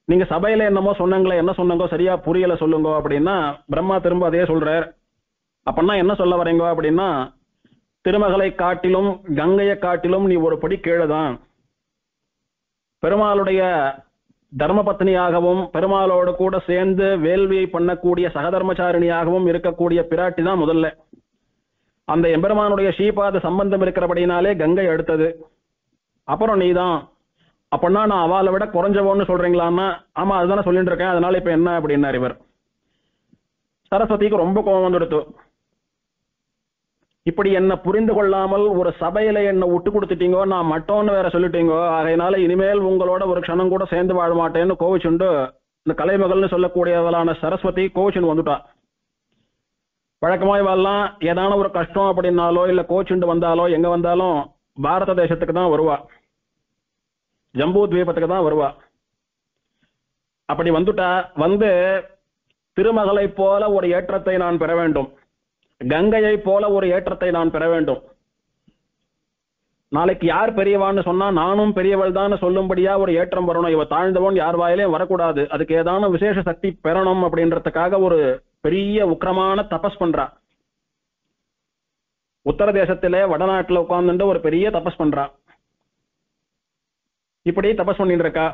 நீங்க சபையில என்னமோ சொன்னங்களே, என்ன சொன்னங்கோ சரியா புரியல சொல்லுங்க அப்படின்னா பிரம்மா திரும்ப அதே சொல்றார். அப்படின்னா என்ன சொல்ல வரீங்க அப்படின்னா, திருமகளை காட்டிலும் கங்கையை காட்டிலும் நீ ஒரு படி கீழதான். பெருமாளுடைய தர்மபத்னியாகவும் பெருமாளோடு கூட சேர்ந்து வேள்வியை பண்ணக்கூடிய சகதர்மச்சாரிணியாகவும் இருக்கக்கூடிய பிராட்டி தான் முதல்ல. அந்த எம்பெருமானுடைய ஸ்ரீபாத சம்பந்தம் இருக்கிறபடினாலே கங்கை அடுத்தது, அப்புறம் நீதான். அப்படின்னா நான் அவளை விட குறைஞ்சவோன்னு சொல்றீங்களான்னா, ஆமா அதுதானே சொல்லிட்டு இருக்கேன், அதனால இப்ப என்ன அப்படின்னார் இவர். சரஸ்வதிக்கு ரொம்ப கோபம் வந்துடுத்து. இப்படி என்ன புரிந்து கொள்ளாமல் ஒரு சபையில என்ன விட்டு கொடுத்துட்டீங்கோ, நான் மட்டோன்னு வேற சொல்லிட்டீங்கோ, ஆகையினால இனிமேல் உங்களோட ஒரு க்ஷணம் கூட சேர்ந்து வாழ மாட்டேன்னு கோவிச்சுண்டு இந்த கலைமகள்னு சொல்லக்கூடியவளான சரஸ்வதி கோவிச்சுண்டு வந்துட்டா. வழக்கமாய் வரலாம், ஏதான ஒரு கஷ்டம் அப்படின்னாலோ இல்ல கோச்சுண்டு வந்தாலோ எங்க வந்தாலும் பாரத தேசத்துக்கு தான் வருவா, ஜம்பூ தீபத்துக்கு தான் வருவா. அப்படி வந்துட்டா, வந்து திருமகளை போல ஒரு ஏற்றத்தை நான் பெற வேண்டும், கங்கையை போல ஒரு ஏற்றத்தை நான் பெற வேண்டும். நாளைக்கு யார் பெரியவான்னு சொன்னா நானும் பெரியவள் தான் சொல்லும்படியா ஒரு ஏற்றம் வரணும். இவ தாழ்ந்தவன் யார் வாயிலையும் வரக்கூடாது, அதுக்கு ஏதான விசேஷ சக்தி பெறணும் அப்படின்றதுக்காக ஒரு பெரிய உக்கிரமான தபஸ் பண்றா. உத்தர தேசத்திலே வடநாட்டுல உட்கார்ந்துட்டு ஒரு பெரிய தபஸ் பண்றா. இப்படி தபஸ் பண்ணிட்டு இருக்கா.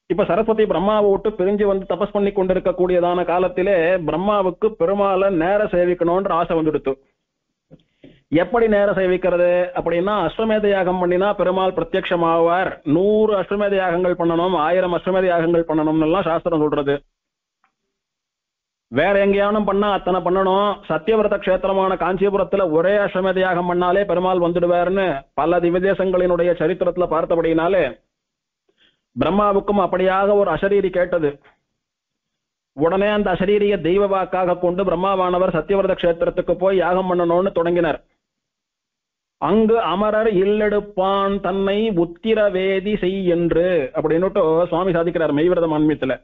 இப்ப சரஸ்வதி பிரம்மாவை விட்டு பிரிஞ்சு வந்து தபஸ் பண்ணி கொண்டிருக்கக்கூடியதான காலத்திலே பிரம்மாவுக்கு பெருமாளை நேர சேவிக்கணும்ன்ற ஆசை வந்துடுத்து. எப்படி நேர சேவிக்கிறது அப்படின்னா, அஸ்வமேத யாகம் பண்ணினா பெருமாள் பிரத்யட்சமாவார், 100 அஸ்வமேத யாகங்கள் பண்ணணும், 1000 அஸ்வமேத யாகங்கள் பண்ணணும்னு எல்லாம் சாஸ்திரம் சொல்றது. வேற எங்கேயானும் பண்ணா அத்தனை பண்ணணும். சத்தியவிரத கஷேத்திரமான காஞ்சிபுரத்துல ஒரே அஸ்வமேத யாகம் பண்ணாலே பெருமாள் வந்துடுவார்னு பல திவ்யதேசங்களினுடைய சரித்திரத்துல பார்த்தபடினாலே பிரம்மாவுக்கும் அப்படியாக ஒரு அசரீரி கேட்டது. உடனே அந்த அசரீரிய தெய்வ வாக்காக கொண்டு பிரம்மாவானவர் சத்தியவிரத கஷேத்திரத்துக்கு போய் யாகம் பண்ணணும்னு தொடங்கினார். அங்கு அமரர் இல்லெடுப்பான் தன்னை உத்திரவேதி செய் என்று அப்படின்னுட்டு சுவாமி சாதிக்கிறார் மெய்விரத மான்மியத்துல.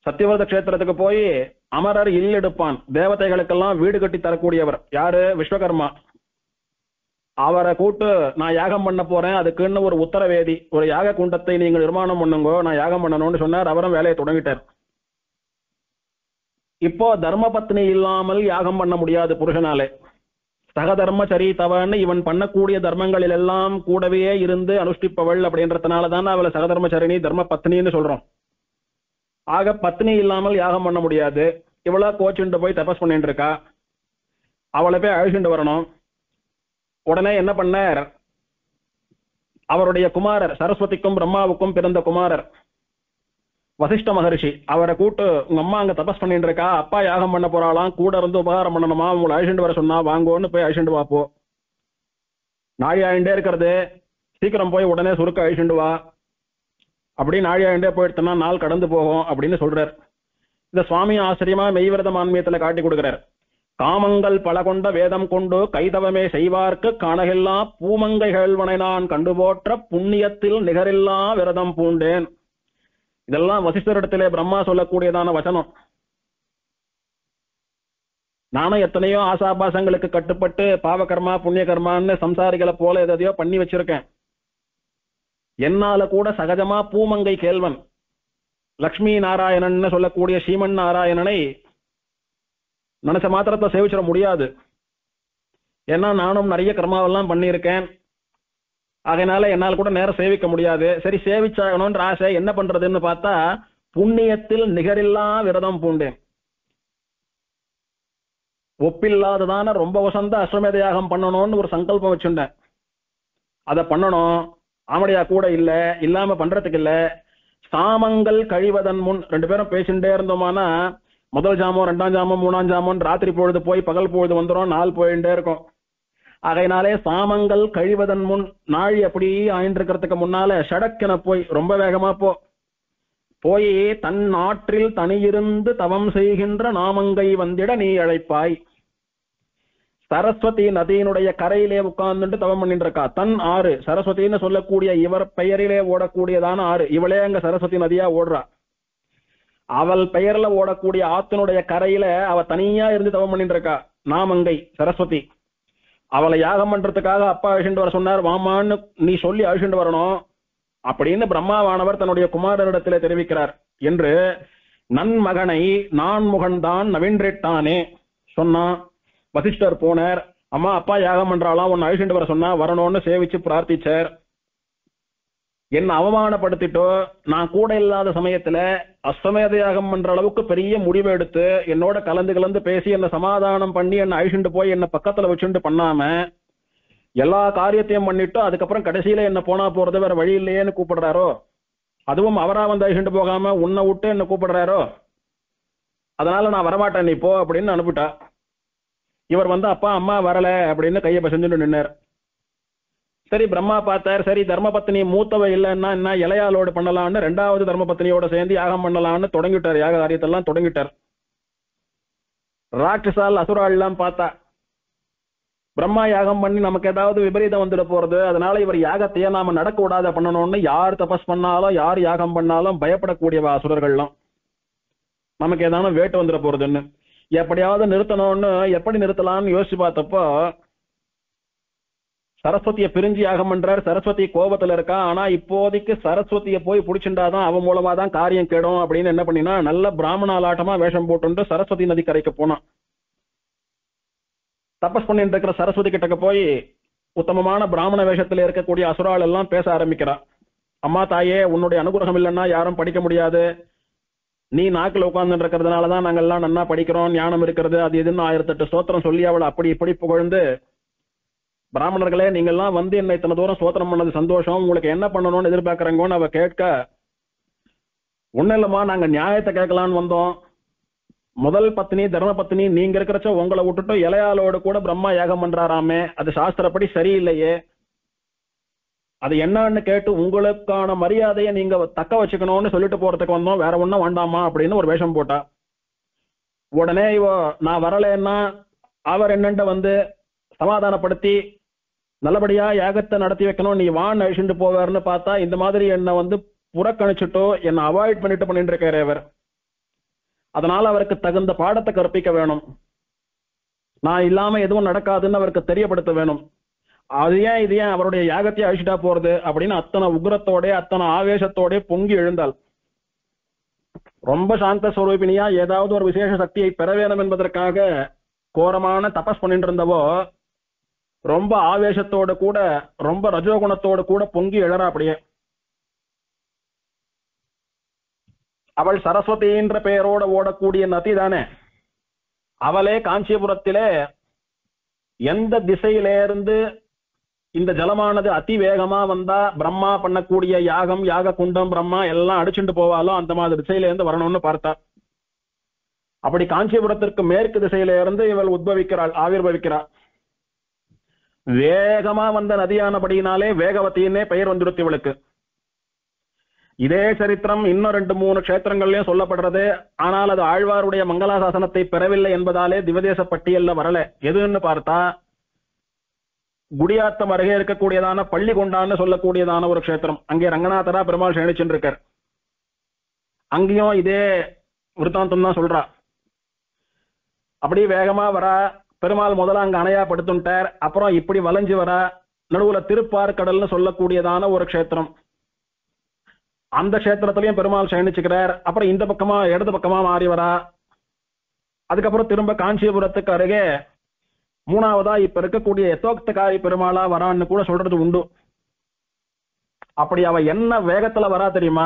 சத்தியவிரத கஷேத்திரத்துக்கு போய் அமரர் இல்லெடுப்பான், தேவதைகளுக்கெல்லாம் வீடு கட்டி தரக்கூடியவர் யாரு? விஸ்வகர்மா. அவரை கூட்டு நான் யாகம் பண்ண போறேன், அதுக்குன்னு ஒரு உத்தரவேதி, ஒரு யாக குண்டத்தை நீங்கள் நிர்மாணம் பண்ணுங்கோ, நான் யாகம் பண்ணணும்னு சொன்னார். அவரும் வேலையை தொடங்கிட்டார். இப்போ தர்மபத்னி இல்லாமல் யாகம் பண்ண முடியாது புருஷனாலே. சகதர்மச்சரி தவன்னு இவன் பண்ணக்கூடிய தர்மங்களில் எல்லாம் கூடவே இருந்து அனுஷ்டிப்பவள் அப்படின்றதுனாலதான் அவளை சகதர்மச்சரிணி தர்ம பத்னின்னு சொல்றோம். ஆக பத்னி இல்லாமல் யாகம் பண்ண முடியாது. இவளா கோச்சுண்டு போய் தபஸ் பண்ணிட்டு இருக்கா, அவளை போய் அழிச்சுட்டு வரணும். உடனே என்ன பண்ணார், அவருடைய குமாரர், சரஸ்வதிக்கும் பிரம்மாவுக்கும் பிறந்த குமாரர் வசிஷ்ட மகரிஷி, அவரை கூட்டு உங்க அம்மா அங்க தபஸ் பண்ணிட்டு இருக்கா, அப்பா யாகம் பண்ண போறாளாம், கூட இருந்து உபகாரம் பண்ணணுமா, உங்களை அழிச்சுட்டு வர சொன்னா வாங்கோன்னு போய் அழிச்சுட்டு வாப்போ. நாழி ஆயிண்டே இருக்கிறது, சீக்கிரம் போய் உடனே சுருக்க அழிச்சுட்டு வா. அப்படி நாழி ஆயிண்டே போயிடுத்தனா நாள் கடந்து போகும் அப்படின்னு சொல்றார். இந்த சுவாமி ஆச்சரியமா மெய்விரத மான்மியத்துல காட்டி கொடுக்கிறார். காமங்கள் பல கொண்ட வேதம் கொண்டு கைதவமே செய்வார்க்கு காணகெல்லா பூமங்கை கேள்வனை நான் கண்டுபோற்ற புண்ணியத்தில் நிகரில்லா விரதம் பூண்டேன். இதெல்லாம் வசிஷ்டரிடத்திலே பிரம்மா சொல்லக்கூடியதான வசனம். நானும் எத்தனையோ ஆசாபாசங்களுக்கு கட்டுப்பட்டு பாவகர்மா புண்ணிய கர்மான்னு சம்சாரிகளை போல எதையோ பண்ணி வச்சிருக்கேன். என்னால கூட சகஜமா பூமங்கை கேள்வன் லக்ஷ்மி நாராயணன் சொல்லக்கூடிய ஸ்ரீமன் நாராயணனை நினைச்ச மாத்திரத்தை சேவிச்சிட முடியாது. ஏன்னா நானும் நிறைய கர்மாவெல்லாம் பண்ணியிருக்கேன், அதனால என்னால் கூட நேரம் சேவிக்க முடியாது. சரி சேவிச்சாகணும்ன்ற ஆசை, என்ன பண்றதுன்னு பார்த்தா புண்ணியத்தில் நிகரில்லா விரதம் பூண்டேன். ஒப்பில்லாததான ரொம்ப வசந்த அஸ்வமேத யாகம் பண்ணணும்னு ஒரு சங்கல்பம் வச்சுட்டேன். அதை பண்ணணும், ஆமடியா கூட இல்ல, இல்லாம பண்றதுக்கு இல்ல. சாமங்கள் கழிவதன் முன் ரெண்டு பேரும் பேசிட்டே இருந்தோமானா முதல் ஜாமம், ரெண்டாம் ஜாமம், மூணாம் ஜாமம், ராத்திரி பொழுது போய் பகல் பொழுது வந்துடும், நாள் போயிட்டே இருக்கும். ஆகையினாலே சாமங்கள் கழிவதன் முன், நாழி அப்படி ஆயின்றிருக்கிறதுக்கு முன்னால ஷடக்கென போய் ரொம்ப வேகமா போய் தன் ஆற்றில் தனியிருந்து தவம் செய்கின்ற நாமங்கை வந்திட நீ அழைப்பாய். சரஸ்வதி நதியினுடைய கரையிலே உட்கார்ந்துட்டு தவம் பண்ணிட்டு இருக்கா. தன் ஆறு, சரஸ்வதினு சொல்லக்கூடிய இவர் பெயரிலே ஓடக்கூடியதான ஆறு, இவளே அங்க சரஸ்வதி நதியா ஓடுறா. அவள் பெயர்ல ஓடக்கூடிய ஆத்தினுடைய கரையில அவ தனியா இருந்து தவம் பண்ணிட்டு இருக்கா நாமங்கை சரஸ்வதி. அவளை யாகம் பண்றதுக்காக அப்பா அழிச்சுட்டு வர சொன்னார், வாமான்னு நீ சொல்லி அழிச்சுட்டு வரணும் அப்படின்னு பிரம்மாவானவர் தன்னுடைய குமாரனிடத்திலே தெரிவிக்கிறார் என்று நன்மகனை நான் முகன்தான் நவீன்றிட்டானே சொன்னான். வசிஷ்டர் போனார், அம்மா அப்பா யாகம் பண்றாளாம், உன்னை அழிச்சுட்டு வர சொன்னா வரணும்னு சேவிச்சு பிரார்த்திச்சார். என்ன அவமானப்படுத்திட்டோ நான் கூட இல்லாத சமயத்துல அஸ்வமேத யாகம் பண்ற அளவுக்கு பெரிய முடிவு எடுத்து என்னோட கலந்து பேசி என்ன சமாதானம் பண்ணி என்ன அழிச்சுட்டு போய் என்ன பக்கத்துல வச்சுட்டு பண்ணாம எல்லா காரியத்தையும் பண்ணிட்டு அதுக்கப்புறம் கடைசியில என்ன போனா போறது வேற வழி இல்லையேன்னு கூப்பிடுறாரோ, அதுவும் அவரா வந்து அழிச்சுட்டு போகாம உன்னை விட்டு என்ன கூப்பிடுறாரோ, அதனால நான் வரமாட்டேன் நீ போ அப்படின்னு அனுப்பிட்டா. இவர் வந்து அப்பா அம்மா வரல அப்படின்னு கையை பசஞ்சுட்டு நின்னார். சரி பிரம்மா பார்த்தார், சரி தர்மபத்னி மூத்தவ இல்லைன்னா என்ன இளையாலோடு பண்ணலாம்னு ரெண்டாவது தர்மபத்னியோட சேர்ந்து யாகம் பண்ணலாம்னு தொடங்கிட்டார். யாக காரியத்தெல்லாம் தொடங்கிட்டார். ராட்சசால் அசுரால் எல்லாம் பார்த்தா பிரம்மா யாகம் பண்ணி நமக்கு ஏதாவது விபரீதம் வந்துட போறது, அதனால இவர் யாகத்தையே நாம நடக்க விடாத பண்ணணும்னு யார் தபஸ் பண்ணாலும் யார் யாகம் பண்ணாலும் பயப்படக்கூடியவா அசுரர்கள்லாம். நமக்கு ஏதாவது வேட்டு வந்துட போறதுன்னு எப்படியாவது நிறுத்தணும்னு எப்படி நிறுத்தலாம்னு யோசிச்சு பார்த்தப்போ சரஸ்வதியை பிரிஞ்சு யாகம் பண்றார். சரஸ்வதி கோபத்துல இருக்கா, ஆனா இப்போதைக்கு சரஸ்வதியை போய் பிடிச்சிருந்தாதான் அவன் மூலமா தான் காரியம் கேடும் அப்படின்னு என்ன பண்ணினா நல்ல பிராமணாலாட்டமா வேஷம் போட்டு சரஸ்வதி நதி கரைக்கு போனான். தபஸ் பண்ணிட்டு இருக்கிற சரஸ்வதி கிட்டக்க போய் உத்தமமான பிராமண வேஷத்துல இருக்கக்கூடிய அசுரால் எல்லாம் பேச ஆரம்பிக்கிறா. அம்மா தாயே, உன்னுடைய அனுகிரகம் இல்லைன்னா யாரும் படிக்க முடியாது, நீ நாக்கில் உட்கார்ந்து இருக்கிறதுனாலதான் நாங்க எல்லாம் நன்னா படிக்கிறோம், ஞானம் இருக்கிறது, அது எதுன்னு 1008 ஸ்தோத்திரம் சொல்லி அவளை அப்படி இப்படி புகழ்ந்து, பிராமணர்களே நீங்கெல்லாம் வந்து என்ன இத்தனை தூரம் ஸ்தோத்திரம் பண்ணது சந்தோஷம், உங்களுக்கு என்ன பண்ணணும்னு எதிர்பார்க்கறங்கன்னு அவ கேட்க, ஒன்னும் இல்லம்மா நாங்க நியாயத்தை கேட்கலான்னு வந்தோம். முதல் பத்னி தர்ம பத்னி நீங்க இருக்கிறச்ச உங்களை விட்டுட்டு இளையாளோடு கூட பிரம்மா யாகம் பண்றாராமே, அது சாஸ்திரப்படி சரியில்லையே, அது என்னன்னு கேட்டு உங்களுக்கான மரியாதையை நீங்க தக்க வச்சுக்கணும்னு சொல்லிட்டு போறதுக்கு வந்தோம், வேற ஒன்னும் வேண்டாமா அப்படின்னு ஒரு வேஷம் போட்டா. உடனே இவ நான் வரலன்னா அவர் என்னண்ட வந்து சமாதானப்படுத்தி நல்லபடியா யாகத்தை நடத்தி வைக்கணும், நீ வான் அழிச்சுட்டு போவார்னு பார்த்தா இந்த மாதிரி என்ன வந்து புறக்கணிச்சுட்டோ என்ன அவாய்ட் பண்ணிட்டு இருக்காரு அவர். அதனால அவருக்கு தகுந்த பாடத்தை கற்பிக்க வேணும், நான் இல்லாம எதுவும் நடக்காதுன்னு அவருக்கு தெரியப்படுத்த வேணும். அது ஏன் இது ஏன் அவருடைய யாகத்தை அழிச்சுட்டா போறது அப்படின்னு அத்தனை உக்ரத்தோட அத்தனை ஆவேசத்தோட பொங்கி எழுந்தாள். ரொம்ப சாந்த ஸ்வரூபினியா ஏதாவது ஒரு விசேஷ சக்தியை பெற வேணும் என்பதற்காக கோரமான தபஸ் பண்ணிட்டு இருந்தவோ ரொம்ப ஆவேசத்தோடு கூட ரொம்ப ரஜோகுணத்தோடு கூட பொங்கி எழறா. அப்படியே அவள் சரஸ்வதின்ற பெயரோட ஓடக்கூடிய நதி தானே, அவளே காஞ்சிபுரத்திலே எந்த திசையிலிருந்து இந்த ஜலமானது அதி வேகமா வந்தா பிரம்மா பண்ணக்கூடிய யாகம் யாக குண்டம் பிரம்மா எல்லாம் அடிச்சுட்டு போவாலும் அந்த மாதிரி திசையில இருந்து வரணும்னு பார்த்தா. அப்படி காஞ்சிபுரத்திற்கு மேற்கு திசையில இருந்து இவள் உத்பவிக்கிறாள், ஆவிர்வவிக்கிறாள். வேகமா வந்த நதியானபடியினாலே வேகவத்தின்னே பெயர் வந்துடுத்து இவளுக்கு. இதே சரித்திரம் இன்னும் 2-3 கஷேத்திரங்கள்லயும் சொல்லப்படுறது. ஆனால் அது ஆழ்வாருடைய மங்களாசாசனத்தை பெறவில்லை என்பதாலே திவதேச பட்டியல்ல வரல. எதுன்னு பார்த்தா குடியாத்தம் அருகே இருக்கக்கூடியதான பள்ளிகொண்டான்னு சொல்லக்கூடியதான ஒரு கஷேத்திரம். அங்கே ரங்கநாதரா பெருமாள் சேனிச்சுட்டு இருக்கார். அங்கேயும் இதே விருத்தாந்தம் தான் சொல்றா. அப்படி வேகமா வரா, பெருமாள் முதல்ல அங்க அணையா படுத்துட்டார், அப்புறம் இப்படி வளைஞ்சு வரா, நடுவுல திருப்பார்கடல்னு சொல்லக்கூடியதான ஒரு கஷேத்திரம். அந்த கஷேத்திரத்திலையும் பெருமாள் சயனிச்சுக்கிறார். அப்புறம் இந்த பக்கமா இடது பக்கமா மாறி வரா. அதுக்கப்புறம் திரும்ப காஞ்சிபுரத்துக்கு அருகே மூணாவதா இப்ப இருக்கக்கூடிய யதோக்தகாரி பெருமாளா வரான்னு கூட சொல்றது உண்டு. அப்படி அவ என்ன வேகத்துல வரா தெரியுமா?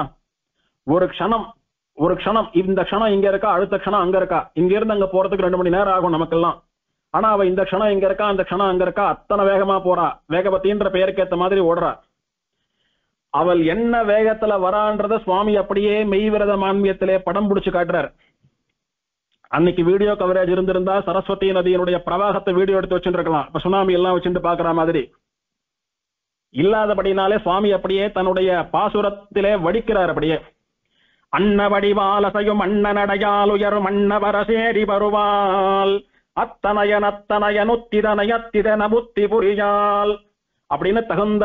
ஒரு க்ஷணம் இந்த க்ஷணம் இங்க இருக்கா, அடுத்த க்ஷணம் அங்க இருக்கா. இங்க இருந்து அங்க போறதுக்கு 2 மணி நேரம் ஆகும் நமக்கெல்லாம். ஆனா அவ இந்த க்ஷணம் இங்க இருக்கா, அந்த க்ஷணம் அங்க இருக்கா, அத்தனை வேகமா போறா. வேகவத்தின்ற பெயருக்கு ஏத்த மாதிரி ஓடுறா. அவள் என்ன வேகத்துல வரான்றத சுவாமி அப்படியே மெய்விரத மான்மியத்திலே படம் பிடிச்சு காட்டுறார். அன்னைக்கு வீடியோ கவரேஜ் இருந்திருந்தா சரஸ்வதி நதியினுடைய பிரவாகத்தை வீடியோ எடுத்து வச்சுட்டு இருக்கலாம், இப்ப சுனாமி எல்லாம் வச்சுட்டு பாக்குற மாதிரி. இல்லாதபடினாலே சுவாமி அப்படியே தன்னுடைய பாசுரத்திலே வடிக்கிறார். அப்படியே அன்னவடிவாலசையும் அண்ணனடையால் உயரும் அன்னவரசேரி வருவாள் அத்தனையனத்தனையனுத்திதனையத்திதன புத்தி புரியால் அப்படின்னு தகுந்த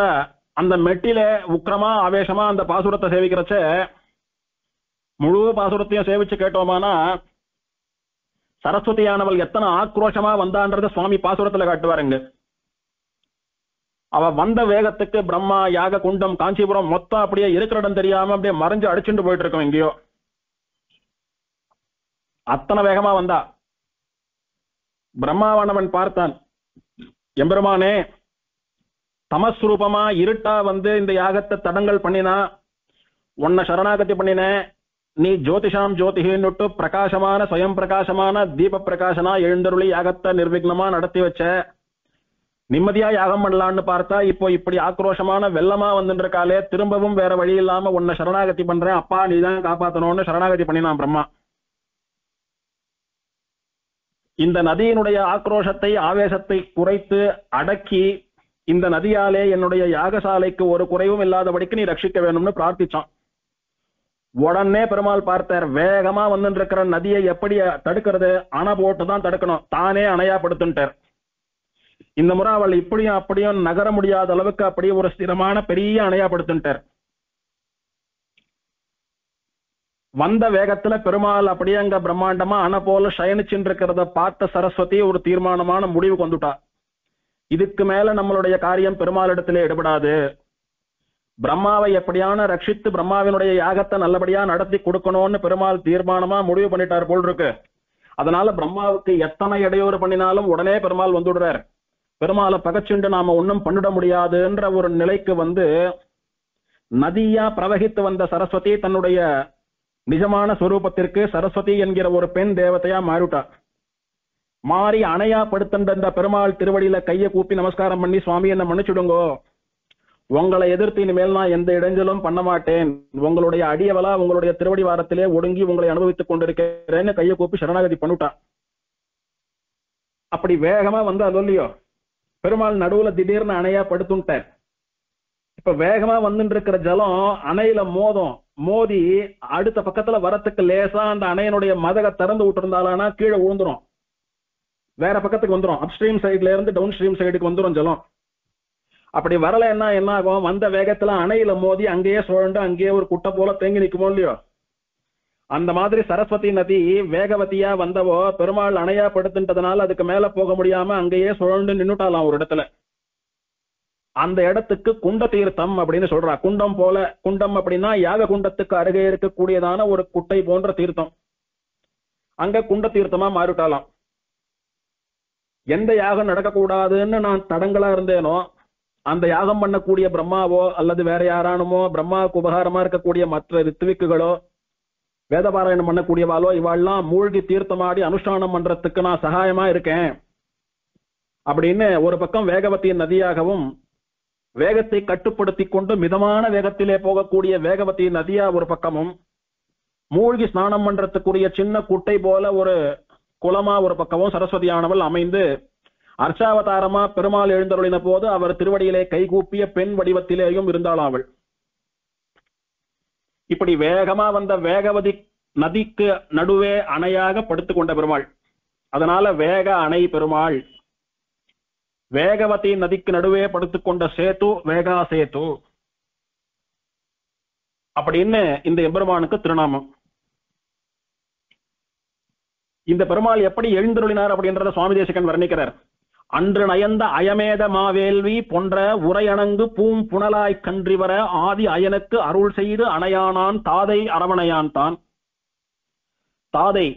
அந்த மெட்டில உக்கிரமா ஆவேசமா அந்த பாசுரத்தை சேவிக்கிறச்ச முழு பாசுரத்தையும் சேவிச்சு கேட்டோமானா சரஸ்வதியானவள் எத்தனை ஆக்ரோஷமா வந்தான்றத சுவாமி பாசுரத்துல காட்டுவாருங்க. அவ வந்த வேகத்துக்கு பிரம்மா யாக குண்டம் காஞ்சிபுரம் மொத்தம் அப்படியே இருக்கிற இடம் தெரியாம அப்படியே மறைஞ்சு அடிச்சுட்டு போயிட்டு இருக்கோம் எங்கேயோ. அத்தனை வேகமா வந்தா. பிரம்மாவானவன் பார்த்தான், எம்பெருமானே தமஸ்ரூபமா இருட்டா வந்து இந்த யாகத்தை தடங்கல் பண்ணினா, உன்னை சரணாகதி பண்ணின, நீ ஜோதிஷாம் ஜோதிகின்னுட்டு பிரகாசமான ஸ்வயம் பிரகாசமான தீப பிரகாசனா எழுந்தருளி யாகத்தை நிர்விக்னமா நடத்தி வச்ச, நிம்மதியா யாகம் பண்ணலான்னு பார்த்தா இப்போ இப்படி ஆக்ரோஷமான வெள்ளமா வந்துருக்காலே, திரும்பவும் வேற வழி இல்லாம உன்னை சரணாகதி பண்றேன், அப்பா நீதான் காப்பாத்தணும்னு சரணாகதி பண்ணினான் பிரம்மா. இந்த நதியினுடைய ஆக்ரோஷத்தை ஆவேசத்தை குறைத்து அடக்கி, இந்த நதியாலே என்னுடைய யாகசாலைக்கு ஒரு குறைவும் இல்லாதபடிக்கு நீ ரட்சிக்க வேணும்னு பிரார்த்திச்சான். உடனே பெருமாள் பார்த்தார், வேகமா வந்துட்டு இருக்கிற நதியை எப்படி தடுக்கிறது, அணை போட்டுதான் தடுக்கணும், தானே அணையாப்படுத்துட்டார். இந்த முறை அவள் இப்படியும் அப்படியும் நகர முடியாத அளவுக்கு அப்படியே ஒரு ஸ்திரமான பெரிய அணையாப்படுத்துட்டார். வந்த வேகத்துல பெருமாள் அப்படியே அங்க பிரம்மாண்டமா அணை போல சயனிச்சுட்டு இருக்கிறத பார்த்த சரஸ்வதி ஒரு தீர்மானமான முடிவு கொண்டுட்டா. இதுக்கு மேல நம்மளுடைய காரியம் பெருமாள் இடத்திலே ஈடுபடாது, பிரம்மாவை எப்படியான ரட்சித்து பிரம்மாவினுடைய யாகத்தை நல்லபடியா நடத்தி கொடுக்கணும்னு பெருமாள் தீர்மானமா முடிவு பண்ணிட்டார் போல் இருக்கு. அதனால பிரம்மாவுக்கு எத்தனை இடையூறு பண்ணினாலும் உடனே பெருமாள் வந்துடுறார். பெருமாளை பகச்சுண்டு நாம ஒன்னும் பண்ணிட முடியாதுன்ற ஒரு நிலைக்கு வந்து நதியா பிரவகித்து வந்த சரஸ்வதி தன்னுடைய நிஜமான ஸ்வரூபத்திற்கு சரஸ்வதி என்கிற ஒரு பெண் தேவதையா மாறிட்டா. மாறி அணையா படுத்த பெருமாள் திருவடியில கையை கூப்பி நமஸ்காரம் பண்ணி, சுவாமி என்ன மன்னிச்சுடுங்கோ, உங்களை எதிர்த்து இனிமேல் நான் எந்த இடைஞ்சலும் பண்ண மாட்டேன், உங்களுடைய அடியவலா உங்களுடைய திருவடி வாரத்திலே ஒடுங்கி உங்களை அனுபவித்துக் கொண்டிருக்கிறேன்னு கையை கூப்பி சரணாகதி பண்ணிட்டா. அப்படி வேகமா வந்து அது இல்லையோ, பெருமாள் நடுவுல திடீர்னு அணையா படுத்துட்டார். இப்ப வேகமா வந்துட்டு இருக்கிற ஜலம் அணையில மோதி அடுத்த பக்கத்துல வரத்துக்கு லேசா அந்த அணையனுடைய மதக திறந்து விட்டு இருந்தாலானா கீழே விழுந்துரும், வேற பக்கத்துக்கு வந்துடும், அப்ஸ்ட்ரீம் சைட்ல இருந்து டவுன் ஸ்ட்ரீம் சைடுக்கு வந்துடும் ஜலம். அப்படி வரல என்ன ஆகும், வந்த வேகத்துல அணையில மோதி அங்கேயே சுழண்டு அங்கேயே ஒரு குட்டை போல தேங்கி நிக்குமோ இல்லையோ, அந்த மாதிரி சரஸ்வதி நதி வேகவதியா வந்தவோ பெருமாள் அணையா படுத்துட்டதுனால அதுக்கு மேல போக முடியாம அங்கேயே சுழண்டு நின்னுட்டாலாம் ஒரு இடத்துல. அந்த இடத்துக்கு குண்ட தீர்த்தம் அப்படின்னு சொல்றா. குண்டம் போல, குண்டம் அப்படின்னா யாக குண்டத்துக்கு அருகே இருக்கக்கூடியதான ஒரு குட்டை போன்ற தீர்த்தம், அங்க குண்ட தீர்த்தமா மாறிட்டாலாம். எந்த யாகம் நடக்கக்கூடாதுன்னு நான் தடங்களா இருந்தேனோ, அந்த யாகம் பண்ணக்கூடிய பிரம்மாவோ அல்லது வேற யாரானுமோ, பிரம்மாவுக்கு உபகாரமா இருக்கக்கூடிய மற்ற ரித்விக்குகளோ, வேதபாராயணம் பண்ணக்கூடியவாளோ, இவாள்லாம் மூழ்கி தீர்த்தமாடி அனுஷ்டானம் பண்றதுக்கு நான் சகாயமா இருக்கேன் அப்படின்னு ஒரு பக்கம் வேகவதியின் நதியாகவும், வேகத்தை கட்டுப்படுத்தி கொண்டு மிதமான வேகத்திலே போகக்கூடிய வேகவதி நதியா ஒரு பக்கமும், மூழ்கி ஸ்நானம் பண்றதுக்குரிய சின்ன குட்டை போல ஒரு குளமா ஒரு பக்கமும் சரஸ்வதியானவள் அமைந்து அர்ச்சாவதாரமா பெருமாள் எழுந்தருளின போது அவர் திருவடியிலே கைகூப்பிய பெண் வடிவத்திலேயும் இருந்தாள் அவள். இப்படி வேகமா வந்த வேகவதி நதிக்கு நடுவே அணையாக படுத்துக் கொண்ட பெருமாள், அதனால வேக அணை பெருமாள். வேகவதி நதிக்கு நடுவே படுத்துக்கொண்ட சேத்து வேகா சேத்து அப்படின்னு இந்த எம்பெருமானுக்கு திருநாமம். இந்த பெருமாள் எப்படி எழுந்தருளினார் அப்படின்றத சுவாமி தேசிகன் வர்ணிக்கிறார். அன்று நயந்த அயமேத மாவேல்வி போன்ற உரையணங்கு பூம் புனலாய் கன்றிவர ஆதி அயனுக்கு அருள் செய்து அணையானான் தாதை அரவணையான் தான். தாதை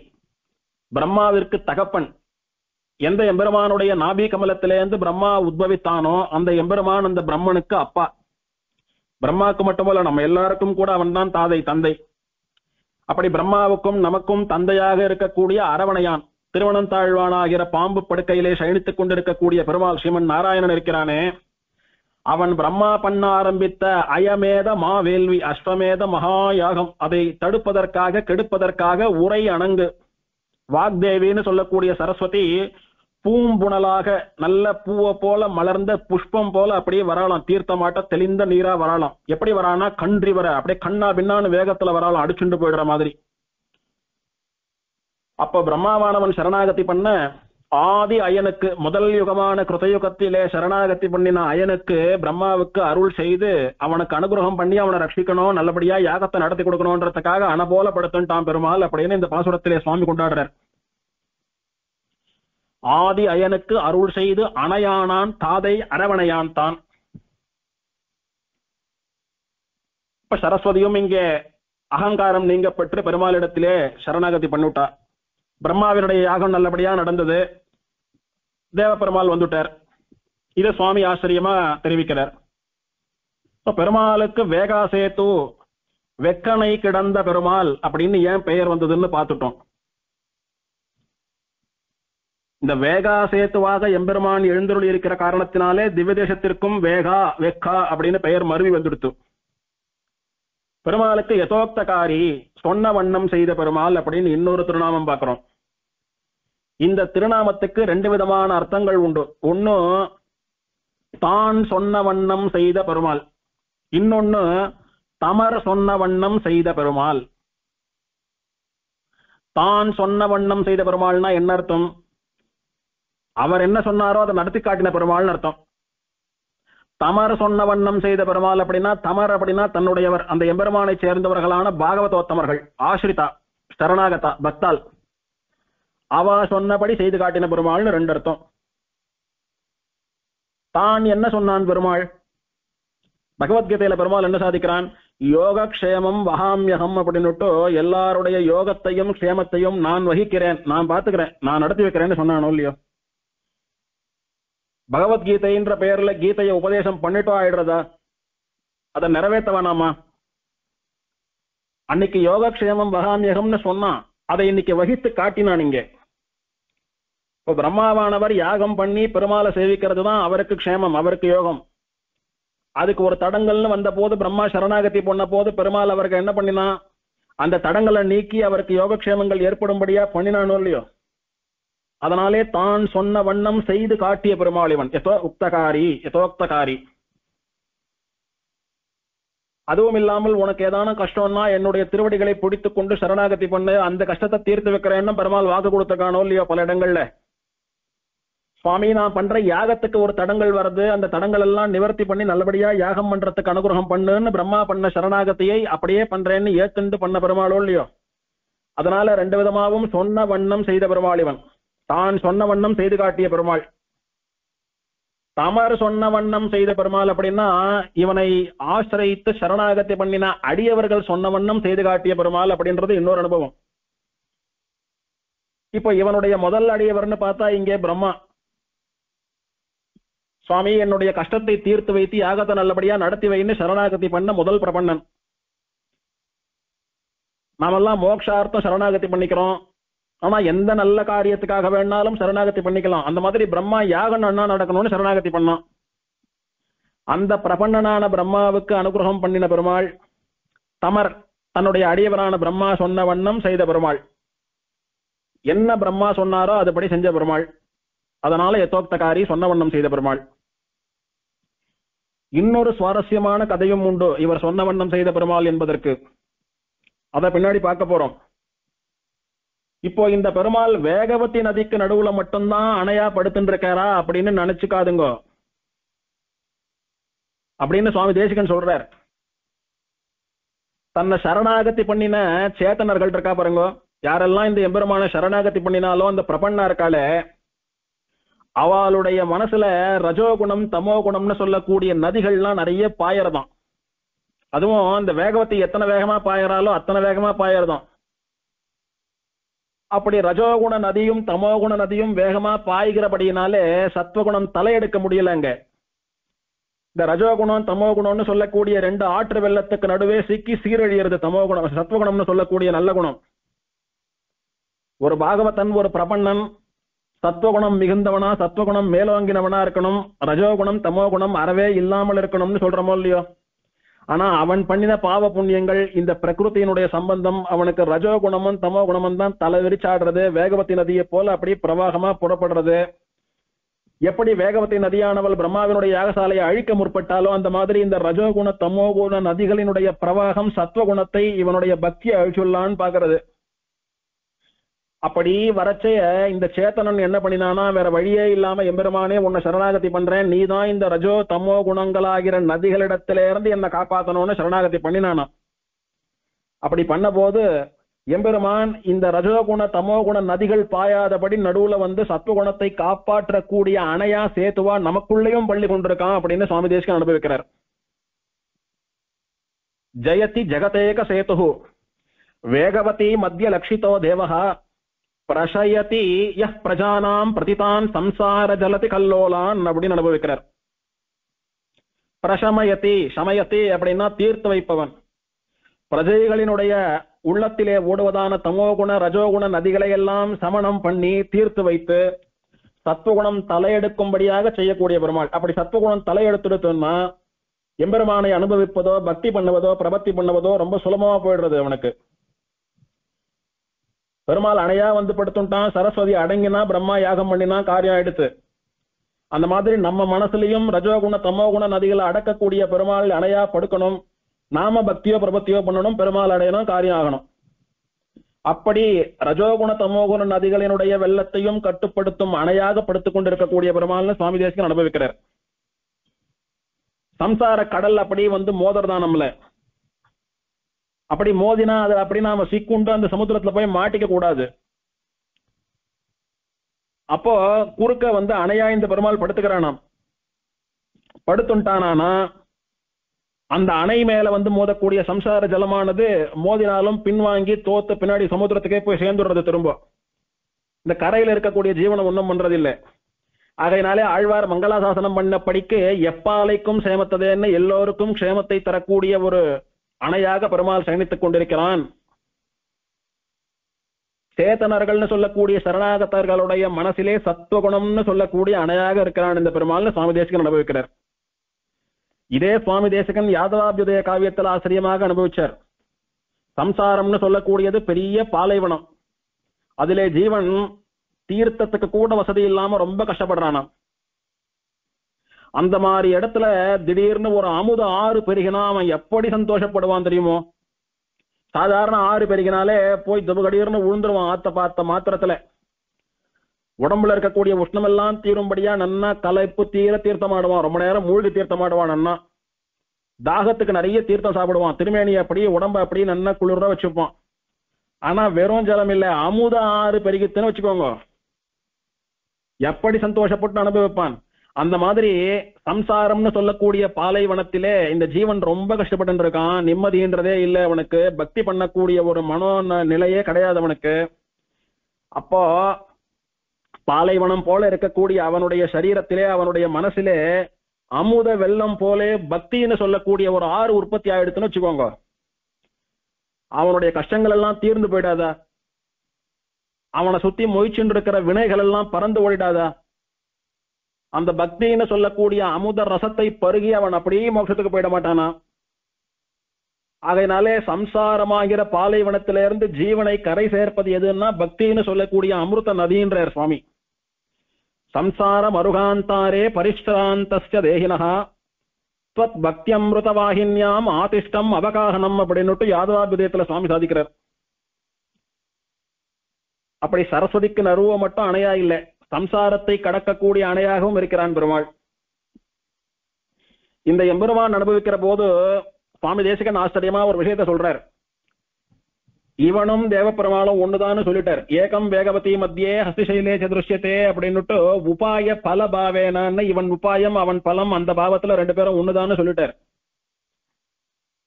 பிரம்மாவிற்கு தகப்பன். எந்த எம்பெருமானுடைய நாபி கமலத்திலேருந்து பிரம்மா உத்பவித்தானோ அந்த எம்பெருமான் அந்த பிரம்மனுக்கு அப்பா. பிரம்மாவுக்கு மட்டுமல்ல, நம்ம எல்லாருக்கும் கூட அவன் தான் தாதை, தந்தை. அப்படி பிரம்மாவுக்கும் நமக்கும் தந்தையாக இருக்கக்கூடிய அரவணையான், திருவனந்தாழ்வானாகிற பாம்பு படுக்கையிலே சயனித்துக் கொண்டிருக்கக்கூடிய பெருமாள் ஸ்ரீமன் நாராயணன் இருக்கிறானே, அவன் பிரம்மா பண்ண ஆரம்பித்த அயமேத மாவேல்வி அஸ்வமேத மகாயாகம் அதை தடுப்பதற்காக கெடுப்பதற்காக உரை அணங்கு வாக்தேவின்னு சொல்லக்கூடிய சரஸ்வதி பூம்புணலாக நல்ல பூவை போல மலர்ந்த புஷ்பம் போல அப்படியே வரலாம், தீர்த்தமாட்ட தெளிந்த நீரா வரலாம். எப்படி வரானா கன்றி வர அப்படியே கண்ணா பின்னான்னு வேகத்துல வரலாம், அடிச்சுண்டு போயிடுற மாதிரி. அப்ப பிரம்மாவானவன் சரணாகதி பண்ண ஆதி அயனுக்கு, முதல் யுகமான கிருதயுகத்திலே சரணாகதி பண்ணின அயனுக்கு பிரம்மாவுக்கு அருள் செய்து அவனுக்கு அனுகிரகம் பண்ணி அவனை ரட்சிக்கணும், நல்லபடியா யாகத்தை நடத்தி கொடுக்கணும்ன்றதுக்காக அனபோலப்படுத்துட்டான் பெருமாள் அப்படின்னு இந்த பாசுரத்திலே சுவாமி கொண்டாடுறார். ஆதி அயனுக்கு அருள் செய்து அணையானான் தாதை அரவணையான் தான். இப்ப சரஸ்வதியும் இங்கே அகங்காரம் நீங்க பெற்று பெருமாளிடத்திலே சரணாகதி பண்ணிவிட்டா. பிரம்மாவினுடைய யாகம் நல்லபடியா நடந்தது. தேவப்பெருமாள் வந்துட்டார். இத சுவாமி ஆச்சரியமா தெரிவிக்கிறார். பெருமாளுக்கு வேகாசேத்து, வெக்கனை கிடந்த பெருமாள் அப்படின்னு ஏன் பெயர் வந்ததுன்னு பார்த்துட்டோம். இந்த வேகாசேத்துவாக எம்பெருமான் எழுந்தருள் இருக்கிற காரணத்தினாலே திவ்ய தேசத்திற்கும் வேகா வெக்கா அப்படின்னு பெயர் மருவி வந்துடுத்து. பெருமாளுக்கு யதோக்தகாரி, சொன்ன வண்ணம் செய்த பெருமாள் அப்படின்னு இன்னொரு திருநாமம் பார்க்கிறோம். இந்த திருநாமத்துக்கு ரெண்டு விதமான அர்த்தங்கள் உண்டு. ஒன்னு தான் சொன்ன வண்ணம் செய்த பெருமாள், இன்னொன்னு தமர் சொன்ன வண்ணம் செய்த பெருமாள். தான் சொன்ன வண்ணம் செய்த பெருமாள்னா என்ன அர்த்தம்? அவர் என்ன சொன்னாரோ அதை நடத்தி காட்டின பெருமாள்னு அர்த்தம். தமர் சொன்ன வண்ணம் செய்த பெருமாள் அப்படின்னா, தமர் அப்படின்னா தன்னுடையவர், அந்த எம்பெருமானை சேர்ந்தவர்களான பாகவதோத்தமர்கள், ஆசிரிதா, சரணாகதா, பக்தால், அவ சொன்னபடி செய்து காட்டின பெருமாள்னு ரெண்டு அர்த்தம். தான் என்ன சொன்னான் பெருமாள்? பகவத்கீதையில பெருமாள் என்ன சாதிக்கிறான்? யோகக்ஷேமம் வகாமியகம் அப்படின்னுட்டு எல்லாருடைய யோகத்தையும் க்ஷேமத்தையும் நான் வகிக்கிறேன், நான் பாத்துக்கிறேன், நான் நடத்தி வைக்கிறேன்னு சொன்னானோ இல்லையோ? பகவத்கீதைன்ற பெயர்ல கீதையை உபதேசம் பண்ணிட்டோ ஆயிடுறதா? அதை நிறைவேற்ற வேணாமா? அன்னைக்கு யோகக்ஷேமம் வகாமியகம்னு சொன்னான், அதை இன்னைக்கு வகித்து காட்டினான். இங்கே இப்போ பிரம்மாவானவர் யாகம் பண்ணி பெருமாளை சேவிக்கிறது தான் அவருக்கு க்ஷேமம், அவருக்கு யோகம். அதுக்கு ஒரு தடங்கள்னு வந்த போது, பிரம்மா சரணாகதி பண்ண போது பெருமாள் அவருக்கு என்ன பண்ணினா? அந்த தடங்களை நீக்கி அவருக்கு யோகக்ஷேமங்கள் ஏற்படும்படியா பண்ணினானோ இல்லையோ? அதனாலே தான் சொன்ன வண்ணம் செய்து காட்டிய பெருமாள் இவன். யதோக்தகாரி. அதுவும் இல்லாமல் உனக்கு ஏதான கஷ்டம்னா என்னுடைய திருவடிகளை பிடித்துக் கொண்டு சரணாகதி பண்ணு, அந்த கஷ்டத்தை தீர்த்து வைக்கிறேன்னு பெருமாள் வாக்கு கொடுத்துக்கானோ இல்லையோ? பல இடங்கள்ல சுவாமி நான் பண்ற யாகத்துக்கு ஒரு தடங்கள் வருது, அந்த தடங்கள் எல்லாம் நிவர்த்தி பண்ணி நல்லபடியா யாகம் பண்றதுக்கு அனுகிரகம் பண்ணுன்னு பிரம்மா பண்ண சரணாகதியை அப்படியே பண்றேன்னு ஏத்துண்டு பண்ண பெருமாளோ இல்லையோ? அதனால ரெண்டு விதமாகவும் சொன்ன வண்ணம் செய்த பெருமாள் இவன். தான் சொன்ன வண்ணம் செய்து காட்டிய பெருமாள். தமர் சொன்ன வண்ணம் செய்த பெருமாள் அப்படின்னா இவனை ஆசிரியித்து சரணாகதி பண்ணின அடியவர்கள் சொன்ன வண்ணம் செய்து காட்டிய பெருமாள் அப்படின்றது இன்னொரு அனுபவம். இப்போ இவனுடைய முதல் அடியவர்னு பார்த்தா இங்கே பிரம்மா. சுவாமி என்னுடைய கஷ்டத்தை தீர்த்து வைத்து யாகத்தை நல்லபடியா நடத்தி வைன்னு சரணாகதி பண்ண முதல் பிரபன்னன். நாமெல்லாம் மோட்சார்த்தம் சரணாகதி பண்ணிக்கிறோம், ஆனா எந்த நல்ல காரியத்துக்காக வேணாலும் சரணாகதி பண்ணிக்கலாம். அந்த மாதிரி பிரம்மா யாகம் நன்னா நடக்கணும்னு சரணாகதி பண்ணான். அந்த பிரபன்னனான பிரம்மாவுக்கு அனுகிரகம் பண்ணின பெருமாள் தமர், தன்னுடைய அடியவரான பிரம்மா சொன்ன வண்ணம் செய்த பெருமாள். என்ன பிரம்மா சொன்னாரோ அதுபடி செஞ்ச பெருமாள். அதனால யதோக்தகாரி, சொன்ன வண்ணம் செய்த பெருமாள். இன்னொரு சுவாரஸ்யமான கதையும் உண்டு இவர் சொன்ன வண்ணம் செய்த பெருமாள் என்பதற்கு. அதை பின்னாடி பார்க்க போறோம். இப்போ இந்த பெருமாள் வேகவதி நதிக்கு நடுவுல மட்டும்தான் அணையா படுத்துட்டு இருக்காரா அப்படின்னு நினைச்சுக்காதுங்க அப்படின்னு சுவாமி தேசிகன் சொல்றார். தன்னை சரணாகதி பண்ணின சேத்தனர்கள் இருக்கா பாருங்க, யாரெல்லாம் இந்த எம்பெருமான சரணாகதி பண்ணினாலும் அந்த பிரபன்னா இருக்காளே, அவளுடைய மனசுல ரஜோகுணம் தமோ குணம்னு சொல்லக்கூடிய நதிகள்லாம் நிறைய பாயறதாம். அதுவும் அந்த வேகவதி எத்தனை வேகமா பாயறாலோ அத்தனை வேகமா பாயறதாம். அப்படி ரஜோகுண நதியும் தமோகுண நதியும் வேகமா பாய்கிறபடியினாலே சத்வகுணம் தலையெடுக்க முடியலங்க. இந்த ரஜோகுணம் தமோகுணம்னு சொல்லக்கூடிய ரெண்டு ஆற்று வெள்ளத்துக்கு நடுவே சிக்கி சீரழியறது தமோகுணம். சத்வகுணம்னு சொல்லக்கூடிய நல்ல குணம். ஒரு பாகவதன், ஒரு பிரபன்னன் சத்வகுணம் மிகுந்தவனா, சத்வகுணம் மேலோங்கினவனா இருக்கணும், ரஜோகுணம் தமோகுணம் அறவே இல்லாமல் இருக்கணும்னு சொல்றமோ இல்லையோ? ஆனா அவன் பண்ணின பாவ புண்ணியங்கள், இந்த பிரகிருத்தியினுடைய சம்பந்தம், அவனுக்கு ரஜோகுணமும் தமோ குணமும் தான் தலை விரிச்சாடுறது. வேகவதி நதியை போல அப்படி பிரவாகமா புறப்படுறது. எப்படி வேகவதி நதியானவள் பிரம்மாவினுடைய யாகசாலையை அழிக்க முற்பட்டாலும் அந்த மாதிரி இந்த ரஜோகுண தமோகுண நதிகளினுடைய பிரவாகம் சத்வகுணத்தை, இவனுடைய பக்தியை அழிச்சுள்ளான்னு பாக்குறது. அப்படி வரச்சைய இந்த சேத்தனன் என்ன பண்ணினானா, வேற வழியே இல்லாம எம்பெருமானே உன்னை சரணாகதி பண்றேன், நீ தான் இந்த ரஜோ தமோ குணங்களாகிற நதிகளிடத்தில இருந்து என்னை காப்பாத்தணும்னு சரணாகதி பண்ணினானா. அப்படி பண்ண போது எம்பெருமான் இந்த ரஜோகுண தமோகுண நதிகள் பாயாதபடி நடுவுல வந்து சத்வகுணத்தை காப்பாற்றக்கூடிய அணையா சேத்துவா நமக்குள்ளேயும் பள்ளி கொண்டிருக்கான் அப்படின்னு சுவாமி தேசிகன் அனுபவிக்கிறார். ஜயதி ஜெகதேக சேது வேகவதி மத்திய லக்ஷிதோ தேவஹ பிரஷயதி யஹ் பிரஜானாம் பிரதிதான் சம்சார ஜலதி கல்லோலான் அப்படின்னு அனுபவிக்கிறார். பிரசமயதி, சமயதி அப்படின்னா தீர்த்து வைப்பவன். பிரஜைகளினுடைய உள்ளத்திலே ஓடுவதான தமோகுண ரஜோகுண நதிகளை எல்லாம் சமணம் பண்ணி தீர்த்து வைத்து சத்துவகுணம் தலையெடுக்கும்படியாக செய்யக்கூடிய பெருமாள். அப்படி சத்துவகுணம் தலையெடுத்துடுத்துன்னா எம்பெருமானை அனுபவிப்பதோ பக்தி பண்ணுவதோ பிரபத்தி பண்ணுவதோ ரொம்ப சுலபமா போயிடுறது அவனுக்கு. பெருமாள் அணையா வந்து படுத்துட்டான், சரஸ்வதி அடங்கினா பிரம்மா யாகம் பண்ணினா காரியம் ஆயிடுத்து. அந்த மாதிரி நம்ம மனசுலயும் ரஜோகுண தமோகுண நதிகளை அடக்கக்கூடிய பெருமாள் அணையா படுக்கணும், நாம பக்தியோ பிரபத்தியோ பண்ணணும், பெருமாள் அடையணும், காரியம் ஆகணும். அப்படி ரஜோகுண தமோகுண நதிகளினுடைய வெள்ளத்தையும் கட்டுப்படுத்தும் அணையாக படுத்துக் கொண்டிருக்கக்கூடிய பெருமாள்னு சுவாமி தேசிகன் அனுபவிக்கிறார். சம்சார கடல் அப்படி வந்து மோதர்தான் நம்மள. அப்படி மோதினா அது அப்படி நாம சிக்குண்டு அந்த சமுத்திரத்துல போய் மாட்டிக்க கூடாது. அப்போ குறுக்க வந்து அணையா இந்த பெருமாள் படுத்துக்கிறானாம். படுத்துட்டானா அந்த அணை மேல வந்து மோதக்கூடிய சம்சார ஜலமானது மோதினாலும் பின்வாங்கி தோத்து பின்னாடி சமுத்திரத்துக்கே போய் சேர்ந்துடுறது. திரும்ப இந்த கரையில இருக்கக்கூடிய ஜீவனம் ஒன்றும் பண்றதில்லை. ஆகையினாலே ஆழ்வார் மங்களாசாசனம் பண்ணபடிக்கு எப்பாலைக்கும் சேமத்ததேன்னு எல்லோருக்கும் க்ஷேமத்தை தரக்கூடிய ஒரு அணையாக பெருமாள் சயனித்துக் கொண்டிருக்கிறான். சேத்தனர்கள்னு சொல்லக்கூடிய சரணாகத்தர்களுடைய மனசிலே சத்துவகுணம்னு சொல்லக்கூடிய அணையாக இருக்கிறான் இந்த பெருமாள்னு சுவாமி தேசிகன் அனுபவிக்கிறார். இதே சுவாமி தேசிகன் யாதவாபியுதய காவியத்தில் ஆச்சரியமாக அனுபவிச்சார். சம்சாரம்னு சொல்லக்கூடியது பெரிய பாலைவனம். அதிலே ஜீவன் தீர்த்தத்துக்கு கூட வசதி இல்லாம ரொம்ப கஷ்டப்படுறானா. அந்த மாதிரி இடத்துல திடீர்னு ஒரு அமுத ஆறு பெருகினா அவன் எப்படி சந்தோஷப்படுவான் தெரியுமோ. சாதாரண ஆறு பெருகினாலே போய் துபகடீர்னு விழுந்துருவான் ஆத்த பார்த்த மாத்திரத்துல. உடம்புல இருக்கக்கூடிய உஷ்ணம் எல்லாம் தீரும்படியா நன்னா களைப்பு தீர தீர்த்தமாடுவான். ரொம்ப நேரம் மூழ்கி தீர்த்தமாடுவான். நன்னா தாகத்துக்கு நிறைய தீர்த்தம் சாப்பிடுவான். திருமேனி அப்படி உடம்ப அப்படி நன்னா குளிர வச்சுப்பான். ஆனா வெறும் ஜலம் இல்ல, அமுத ஆறு பெருகித்துன்னு வச்சுக்கோங்க, எப்படி சந்தோஷப்பட்டு அனுபவிப்பான். அந்த மாதிரி சம்சாரம்னு சொல்லக்கூடிய பாலைவனத்திலே இந்த ஜீவன் ரொம்ப கஷ்டப்பட்டு இருக்கான். நிம்மதின்றதே இல்லை அவனுக்கு. பக்தி பண்ணக்கூடிய ஒரு மனோ நிலையே கிடையாது அவனுக்கு. அப்போ பாலைவனம் போல இருக்கக்கூடிய அவனுடைய சரீரத்திலே அவனுடைய மனசிலே அமுத வெள்ளம் போலே பக்தின்னு சொல்லக்கூடிய ஒரு ஆறு உற்பத்தி ஆயிடுத்துன்னு வச்சுக்கோங்க. அவனுடைய கஷ்டங்கள் எல்லாம் தீர்ந்து போயிடாதா? அவனை சுத்தி மொய்ச்சுன்னு இருக்கிற வினைகள் எல்லாம் பறந்து ஓடிடாதா? அந்த பக்தின்னு சொல்லக்கூடிய அமுத ரசத்தை பருகி அவன் அப்படியே மோட்சத்துக்கு போயிட மாட்டானா? ஆகையினாலே சம்சாரமாகிற பாலைவனத்திலிருந்து ஜீவனை கரை சேர்ப்பது எதுன்னா பக்தின்னு சொல்லக்கூடிய அமிர்த நதின்றார் சுவாமி. சம்சாரம் அருகாந்தாரே பரிஷ்டாந்தஸ்ய தேகினஹா त्वत् பக்தியமிருத வாகின்யாம் ஆதிஷ்டம் அவகாகனம் அப்படின்னுட்டு யாதவாபியுதயத்துல சுவாமி சாதிக்கிறார். அப்படி சரஸ்வதிக்கு நறுவ மட்டும் அணையா இல்லை, சம்சாரத்தை கடக்கக்கூடிய அணையாகவும் இருக்கிறான் பெருமாள். இந்த எம்பெருமான் அனுபவிக்கிற போது சுவாமி தேசிகன் ஆச்சரியமா ஒரு விஷயத்த சொல்றார். இவனும் தேவப்பெருமாளும் ஒண்ணுதான்னு சொல்லிட்டார். ஏகம் வேகவதி மத்தியே ஹஸ்திசைலே சதுருஷ்யத்தே அப்படின்னுட்டு உபாய பல பாவேனான்னு இவன் உபாயம் அவன் பலம் அந்த பாவத்துல ரெண்டு பேரும் ஒண்ணுதான்னு சொல்லிட்டார்.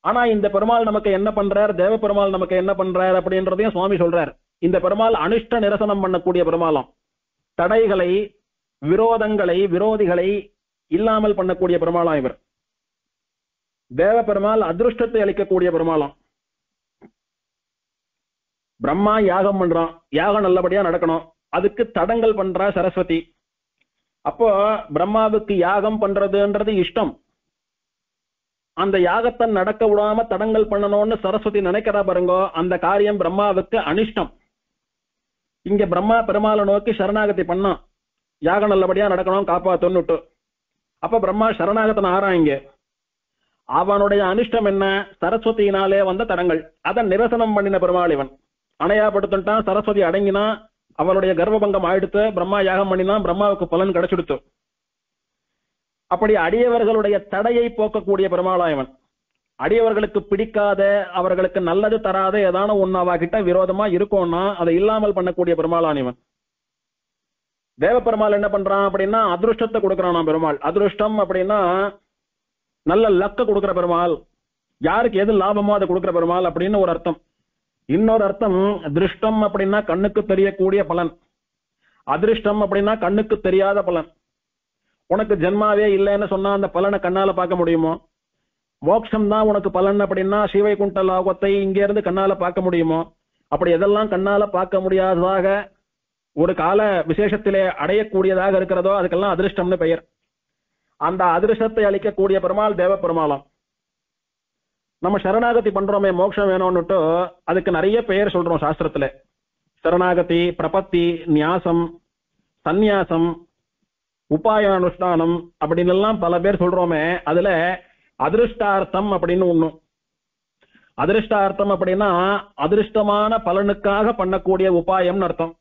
ஆனா இந்த பெருமாள் நமக்கு என்ன பண்றார், தேவப்பெருமாள் நமக்கு என்ன பண்றார் அப்படின்றதையும் சுவாமி சொல்றார். இந்த பெருமாள் அனிஷ்ட நிரசனம் பண்ணக்கூடிய பெருமாளும், தடைகளை விரோதங்களை விரோதிகளை இல்லாமல் பண்ணக்கூடிய பெருமாளாம் இவர். தேவ பெருமாள் அதிருஷ்டத்தை அளிக்கக்கூடிய பெருமாளாம். பிரம்மா யாகம் பண்றான், யாகம் நல்லபடியா நடக்கணும், அதுக்கு தடங்கள் பண்றா சரஸ்வதி. அப்போ பிரம்மாவுக்கு யாகம் பண்றதுன்றது இஷ்டம். அந்த யாகத்தை நடக்க விடாம தடங்கள் பண்ணணும்னு சரஸ்வதி நினைக்கிறா பாருங்க, அந்த காரியம் பிரம்மாவுக்கு அனிஷ்டம். இங்க பிரம்மா பெருமாளை நோக்கி சரணாகதி பண்ணான், யாகம் நல்லபடியா நடக்கணும் காப்பாத்துன்னுட்டு. அப்ப பிரம்மா சரணாகத்தன் ஆறாங்க. அவனுடைய அனிஷ்டம் என்ன, சரஸ்வதியினாலே வந்த தடங்கள். அதை நிரசனம் பண்ணின பெருமாள் இவன். அணையாப்படுத்துட்டான், சரஸ்வதி அடங்கினா, அவளுடைய கர்ப்பபங்கம் ஆயிடுத்து, பிரம்மா யாகம் பண்ணினா, பிரம்மாவுக்கு பலன் கிடைச்சிடுத்து. அப்படி அடியவர்களுடைய தடையை போக்கக்கூடிய பெருமாளாயவன். அடியவர்களுக்கு பிடிக்காத, அவர்களுக்கு நல்லது தராத ஏதான ஒன்னாவா கிட்ட விரோதமா இருக்கும்னா அதை இல்லாமல் பண்ணக்கூடிய பெருமாளானவன். தேவ பெருமாள் என்ன பண்றான் அப்படின்னா அதிருஷ்டத்தை கொடுக்கறான் பெருமாள். அதிருஷ்டம் அப்படின்னா நல்ல லக்க கொடுக்கிற பெருமாள். யாருக்கு எது லாபமோ அதை கொடுக்கிற பெருமாள் அப்படின்னு ஒரு அர்த்தம். இன்னொரு அர்த்தம் திருஷ்டம் அப்படின்னா கண்ணுக்கு தெரியக்கூடிய பலன், அதிருஷ்டம் அப்படின்னா கண்ணுக்கு தெரியாத பலன். உனக்கு ஜென்மாவே இல்லைன்னு சொன்னா அந்த பலனை கண்ணால பார்க்க முடியுமோ? மோட்சம் தான் உனக்கு பலன் அப்படின்னா ஸ்ரீவைகுண்ட லோகத்தை இங்க இருந்து கண்ணால பார்க்க முடியுமோ? அப்படி எதெல்லாம் கண்ணால பார்க்க முடியாததாக ஒரு கால விசேஷத்திலே அடையக்கூடியதாக இருக்கிறதோ அதுக்கெல்லாம் அதிருஷ்டம்னு பெயர். அந்த அதிருஷ்டத்தை அளிக்கக்கூடிய பெருமாள் தேவ பெருமாளாம். நம்ம சரணாகதி பண்றோமே மோட்சம் வேணும்னுட்டு அதுக்கு நிறைய பெயர் சொல்றோம் சாஸ்திரத்துல. சரணாகதி, பிரபத்தி, நியாசம், சந்நியாசம், உபாயானுஷ்டானம் அப்படின்னு எல்லாம் பல பேர் சொல்றோமே. அதுல அதிருஷ்டார்த்தம் அப்படின்னு ஒண்ணு. அதிருஷ்டார்த்தம் அப்படின்னா அதிருஷ்டமான பலனுக்காக பண்ணக்கூடிய உபாயம்னு அர்த்தம்.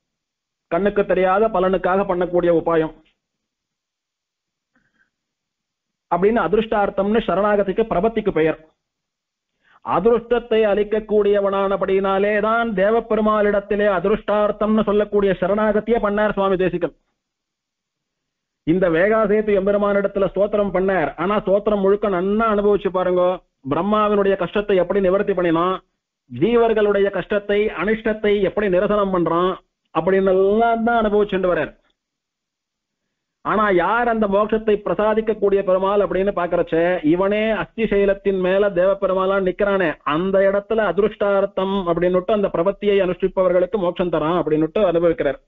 கண்ணுக்கு தெரியாத பலனுக்காக பண்ணக்கூடிய உபாயம் அப்படின்னு அதிருஷ்டார்த்தம்னு சரணாகதிக்கு பிரபத்திக்கு பெயர். அதிருஷ்டத்தை அளிக்கக்கூடியவனானபடினாலே தான் தேவப்பெருமாளிடத்திலே அதிருஷ்டார்த்தம்னு சொல்லக்கூடிய சரணாகத்தியே பண்ணார் சுவாமி தேசிகன். இந்த வேகாசேத்து எம்பெருமானிடத்துல ஸ்தோத்திரம் பண்ணார். ஆனா ஸ்தோத்திரம் முழுக்க நன்னா அனுபவிச்சு பாருங்க. பிரம்மாவினுடைய கஷ்டத்தை எப்படி நிவர்த்தி பண்ணினான், ஜீவர்களுடைய கஷ்டத்தை அனிஷ்டத்தை எப்படி நிரசனம் பண்றான் அப்படின்னு எல்லாம் தான் அனுபவிச்சுட்டு வர்றார். ஆனா யார் அந்த மோட்சத்தை பிரசாதிக்கக்கூடிய பெருமாள் அப்படின்னு பாக்குறச்ச இவனே அஸ்திசைலத்தின் மேல தேவ பெருமாளா நிக்கிறானே, அந்த இடத்துல அதிருஷ்டார்த்தம் அப்படின்னுட்டு அந்த பிரபத்தியை அனுஷ்டிப்பவர்களுக்கு மோட்சம் தரான் அப்படின்னுட்டு அனுபவிக்கிறார்.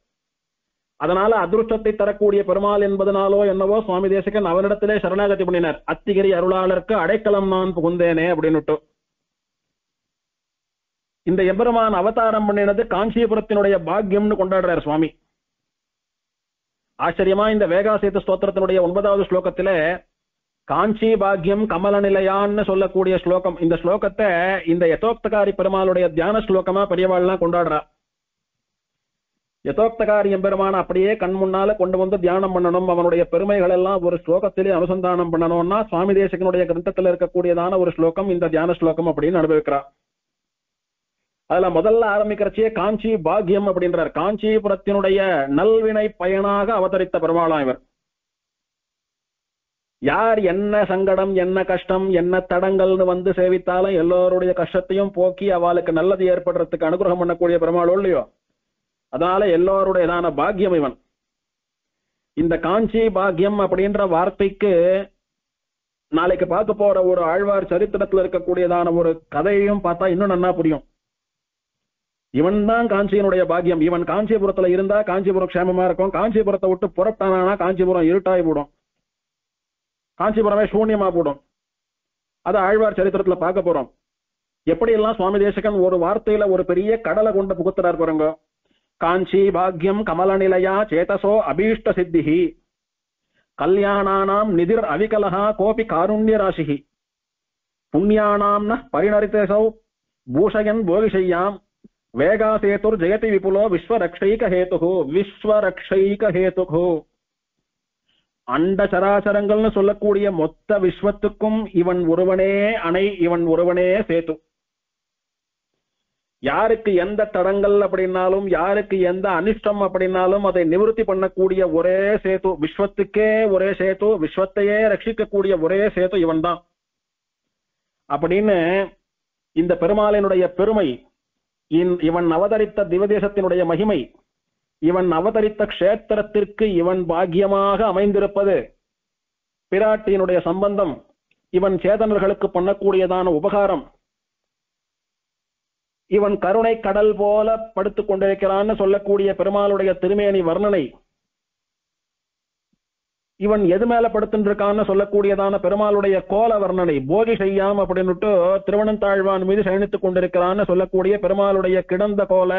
அதனால அதிருஷ்டத்தை தரக்கூடிய பெருமாள் என்பதனாலோ என்னவோ சுவாமி தேசிகன் அவனிடத்திலே சரணாகதி பண்ணினார். அத்திகிரி அருளாளருக்கு அடைக்கலம் நான் புகுந்தேனே அப்படின்னுட்டு. இந்த எம்பெருமான் அவதாரம் பண்ணினது காஞ்சிபுரத்தினுடைய பாக்கியம்னு கொண்டாடுறார் சுவாமி. ஆச்சரியமா இந்த வேகாசேத்து ஸ்தோத்திரத்தினுடைய 9வது ஸ்லோகத்தில காஞ்சி பாக்கியம் கமல நிலையான்னு சொல்லக்கூடிய ஸ்லோகம். இந்த ஸ்லோகத்தை இந்த யதோக்தகாரி பெருமாளுடைய தியான ஸ்லோகமா பெரியவாள்லாம் கொண்டாடுறா. யதோக்தகாரி எம்பெருமான அப்படியே கண் முன்னால கொண்டு வந்து தியானம் பண்ணணும், அவனுடைய பெருமைகள் எல்லாம் ஒரு ஸ்லோகத்திலே அனுசந்தானம் பண்ணணும்னா சுவாமி தேசிகனுடைய கிரந்தத்தில் இருக்கக்கூடியதான ஒரு ஸ்லோகம் இந்த தியான ஸ்லோகம் அப்படின்னு அனுபவிக்கிறா. அதுல முதல்ல ஆரம்பிக்கிறச்சே காஞ்சி பாக்கியம் அப்படின்றார். காஞ்சிபுரத்தினுடைய நல்வினை பயனாக அவதரித்த பெருமாளாம் இவர். யார் என்ன சங்கடம், என்ன கஷ்டம், என்ன தடங்கள்னு வந்து சேவித்தாலும் எல்லோருடைய கஷ்டத்தையும் போக்கி அவளுக்கு நல்லது ஏற்படுறதுக்கு அனுகிரகம் பண்ணக்கூடிய பெருமாளோ இல்லையோ, அதனால எல்லோருடையதான பாக்கியம் இவன். இந்த காஞ்சி பாக்கியம் அப்படின்ற வார்த்தைக்கு நாளைக்கு பார்க்க போற ஒரு ஆழ்வார் சரித்திரத்துல இருக்கக்கூடியதான ஒரு கதையையும் பார்த்தா இன்னும் நன்னா புரியும். இவன் தான் காஞ்சியினுடைய பாக்கியம். இவன் காஞ்சிபுரத்துல இருந்தா காஞ்சிபுரம் க்ஷேமமா இருக்கும். காஞ்சிபுரத்தை விட்டு புறப்பட்டானா காஞ்சிபுரம் இருட்டாய் போடும், காஞ்சிபுரமே சூன்யமா போடும். அதை ஆழ்வார் சரித்திரத்துல பார்க்க போறோம். எப்படி எல்லாம் சுவாமி தேசிகன் ஒரு வார்த்தையில ஒரு பெரிய கடலை கொண்டு புகுத்துறார் பாருங்க. காஞ்சி பாக்கியம் கமல நிலையா சேதசோ அபீஷ்ட சித்திஹி கல்யாணானாம் நிதிர் அவிகலஹா கோபி காருண்ய ராசிஹி புண்ணியானாம் ந பரிணரிதேசௌ பூஷயன் போகிஷய்யாம் வேகாசேதுர் ஜெயதி விபுலோ விஸ்வரக்ஷைக ஹேதுஹு. விஸ்வரக்ஷைக ஹேதுஹு அண்ட சராசரங்கள்னு சொல்லக்கூடிய மொத்த விஸ்வத்துக்கும் இவன் ஒருவனே அணை, இவன் ஒருவனே சேது. யாருக்கு எந்த தடங்கள் அப்படின்னாலும் யாருக்கு எந்த அனிஷ்டம் அப்படின்னாலும் அதை நிவர்த்தி பண்ணக்கூடிய ஒரே சேது, விஸ்வத்துக்கே ஒரே சேது, விஸ்வத்தையே ரட்சிக்கக்கூடிய ஒரே சேது இவன் தான் அப்படின்னு இந்த பெருமாளினுடைய பெருமை, இவன் அவதரித்த திவதேசத்தினுடைய மகிமை, இவன் அவதரித்த க்ஷேத்திரத்திற்கு இவன் பாக்கியமாக அமைந்திருப்பது, பிராட்டியினுடைய சம்பந்தம், இவன் சேதனர்களுக்கு பண்ணக்கூடியதான உபகாரம், இவன் கருணை கடல் போல படுத்துக் கொண்டிருக்கிறான்னு சொல்லக்கூடிய பெருமாளுடைய திருமேனி வர்ணனை, இவன் எது மேல படுத்துட்டு இருக்கான்னு சொல்லக்கூடியதான பெருமாளுடைய கோல வர்ணனை, போகி செய்யாம் அப்படின்னுட்டு திருவனந்தாழ்வான் மீது சயனித்துக் கொண்டிருக்கிறான்னு சொல்லக்கூடிய பெருமாளுடைய கிடந்த கோல,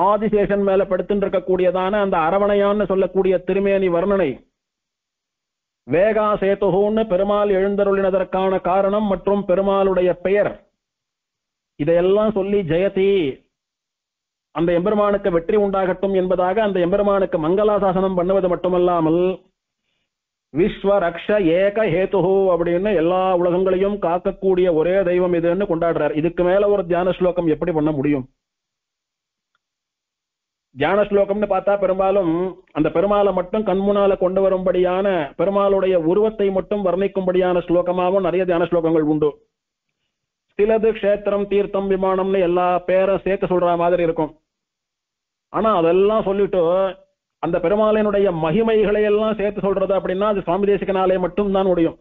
ஆதிசேஷன் மேல படுத்துட்டு இருக்கக்கூடியதான அந்த அரவணையான்னு சொல்லக்கூடிய திருமேனி வர்ணனை, வேகா சேதுன்னு பெருமாள் எழுந்தருளினதற்கான காரணம் மற்றும் பெருமாளுடைய பெயர், இதையெல்லாம் சொல்லி ஜெயதி அந்த எம்பெருமானுக்கு வெற்றி உண்டாகட்டும் என்பதாக அந்த எம்பெருமானுக்கு மங்களாசாசனம் பண்ணுவது மட்டுமல்லாமல் விஸ்வ ரக்ஷ ஏக ஹேதுஹு அப்படின்னு எல்லா உலகங்களையும் காக்கக்கூடிய ஒரே தெய்வம் இதுன்னு கொண்டாடுறார். இதுக்கு மேல ஒரு தியான ஸ்லோகம் எப்படி பண்ண முடியும்? தியான ஸ்லோகம்னு பார்த்தா பெரும்பாலும் அந்த பெருமாளை மட்டும் கண்முனால கொண்டு வரும்படியான பெருமாளுடைய உருவத்தை மட்டும் வர்ணிக்கும்படியான ஸ்லோகமாகவும் நிறைய தியான ஸ்லோகங்கள் உண்டு. சிலது க்ஷேத்திரம் தீர்த்தம் விமானம்னு எல்லா பேரை சேர்த்து சொல்ற மாதிரி இருக்கும். ஆனா அதெல்லாம் சொல்லிட்டு அந்த பெருமாளினுடைய மகிமைகளை எல்லாம் சேர்த்து சொல்றது அப்படின்னா அது சுவாமி தேசிகனாலே மட்டும்தான் முடியும்.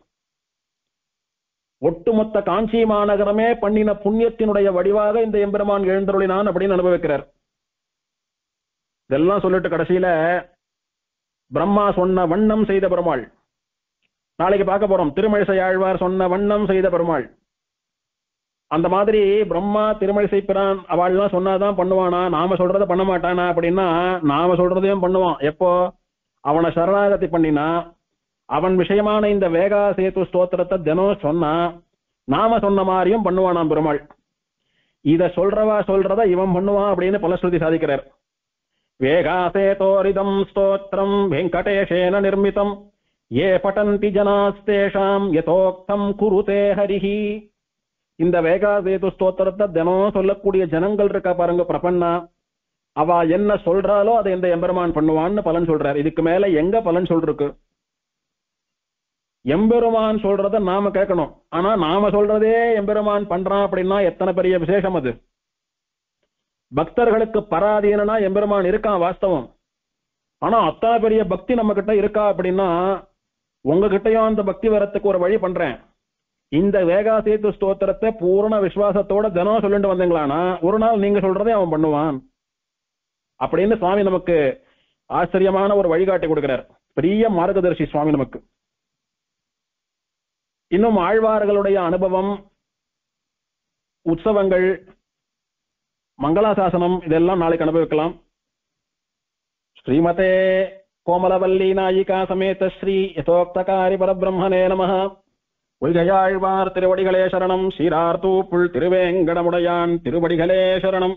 ஒட்டுமொத்த காஞ்சி மாநகரமே பண்ணின புண்ணியத்தினுடைய வடிவாக இந்த எம்பெருமான் எழுந்தருளினான் அப்படின்னு அனுபவிக்கிறார். இதெல்லாம் சொல்லிட்டு கடைசியில பிரம்மா சொன்ன வண்ணம் செய்த பெருமாள், நாளைக்கு பார்க்க போறோம். திருமழிசை ஆழ்வார் சொன்ன வண்ணம் செய்த பெருமாள். அந்த மாதிரி பிரம்மா திருமழிசை பிரான் அவள்லாம் சொன்னாதான் பண்ணுவானா, நாம சொல்றதை பண்ண மாட்டானா அப்படின்னா நாம சொல்றதையும் பண்ணுவான். எப்போ அவனை சரணாகதி பண்ணினா, அவன் விஷயமான இந்த வேகா சேது ஸ்தோத்திரத்தை தினம் சொன்னா நாம சொன்ன மாதிரியும் பண்ணுவானாம் பெருமாள். இத சொல்றத இவன் பண்ணுவான் அப்படின்னு பலஸ்ருதி சாதிக்கிறார். வேகா சேதோரிதம் ஸ்தோத்திரம் வெங்கடேஷேன நிர்மிதம் ஏ படந்தி ஜனாஸ்தேஷாம் யதோக்தம் குருதே ஹரிஹி. இந்த வேகா சேது ஸ்தோத்திரத்தை தினம் சொல்லக்கூடிய ஜனங்கள் இருக்கா பாருங்க, பிரபன்னா, அவ என்ன சொல்றாலோ அதை இந்த எம்பெருமான் பண்ணுவான்னு பலன் சொல்றார். இதுக்கு மேல எங்க பலன் சொல்றக்கு? எம்பெருமான் சொல்றத நாம கேட்கணும். ஆனா நாம சொல்றதே எம்பெருமான் பண்றான் அப்படின்னா எத்தனை பெரிய விசேஷம் அது. பக்தர்களுக்கு பராதீனா எம்பெருமான் இருக்கான் வாஸ்தவம். ஆனா அத்தனை பெரிய பக்தி நம்ம கிட்ட இருக்கா அப்படின்னா உங்ககிட்டயும் அந்த பக்தி வரத்துக்கு ஒரு வழி பண்றேன். இந்த வேகா சேது ஸ்தோத்திரத்தை பூர்ண விசுவாசத்தோட தினம் சொல்லிட்டு வந்தீங்களானா ஒரு நாள் நீங்க சொல்றதே அவன் பண்ணுவான் அப்படின்னு சுவாமி நமக்கு ஆச்சரியமான ஒரு வழிகாட்டி கொடுக்கிறார். பெரிய மார்கதர்சி சுவாமி நமக்கு. இன்னும் ஆழ்வார்களுடைய அனுபவம், உற்சவங்கள், மங்களாசாசனம் இதெல்லாம் நாளைக்கு அனுபவிக்கலாம். ஸ்ரீமதே கோமலவல்லி நாயிகா சமேத ஸ்ரீ யதோக்தகாரி பரபிரம்மனே நமஹ. பொய்கையாழ்வார் திருவடிகளே சரணம். சீரார்த்தூப்புள் திருவேங்கடமுடையான் திருவடிகளே சரணம்.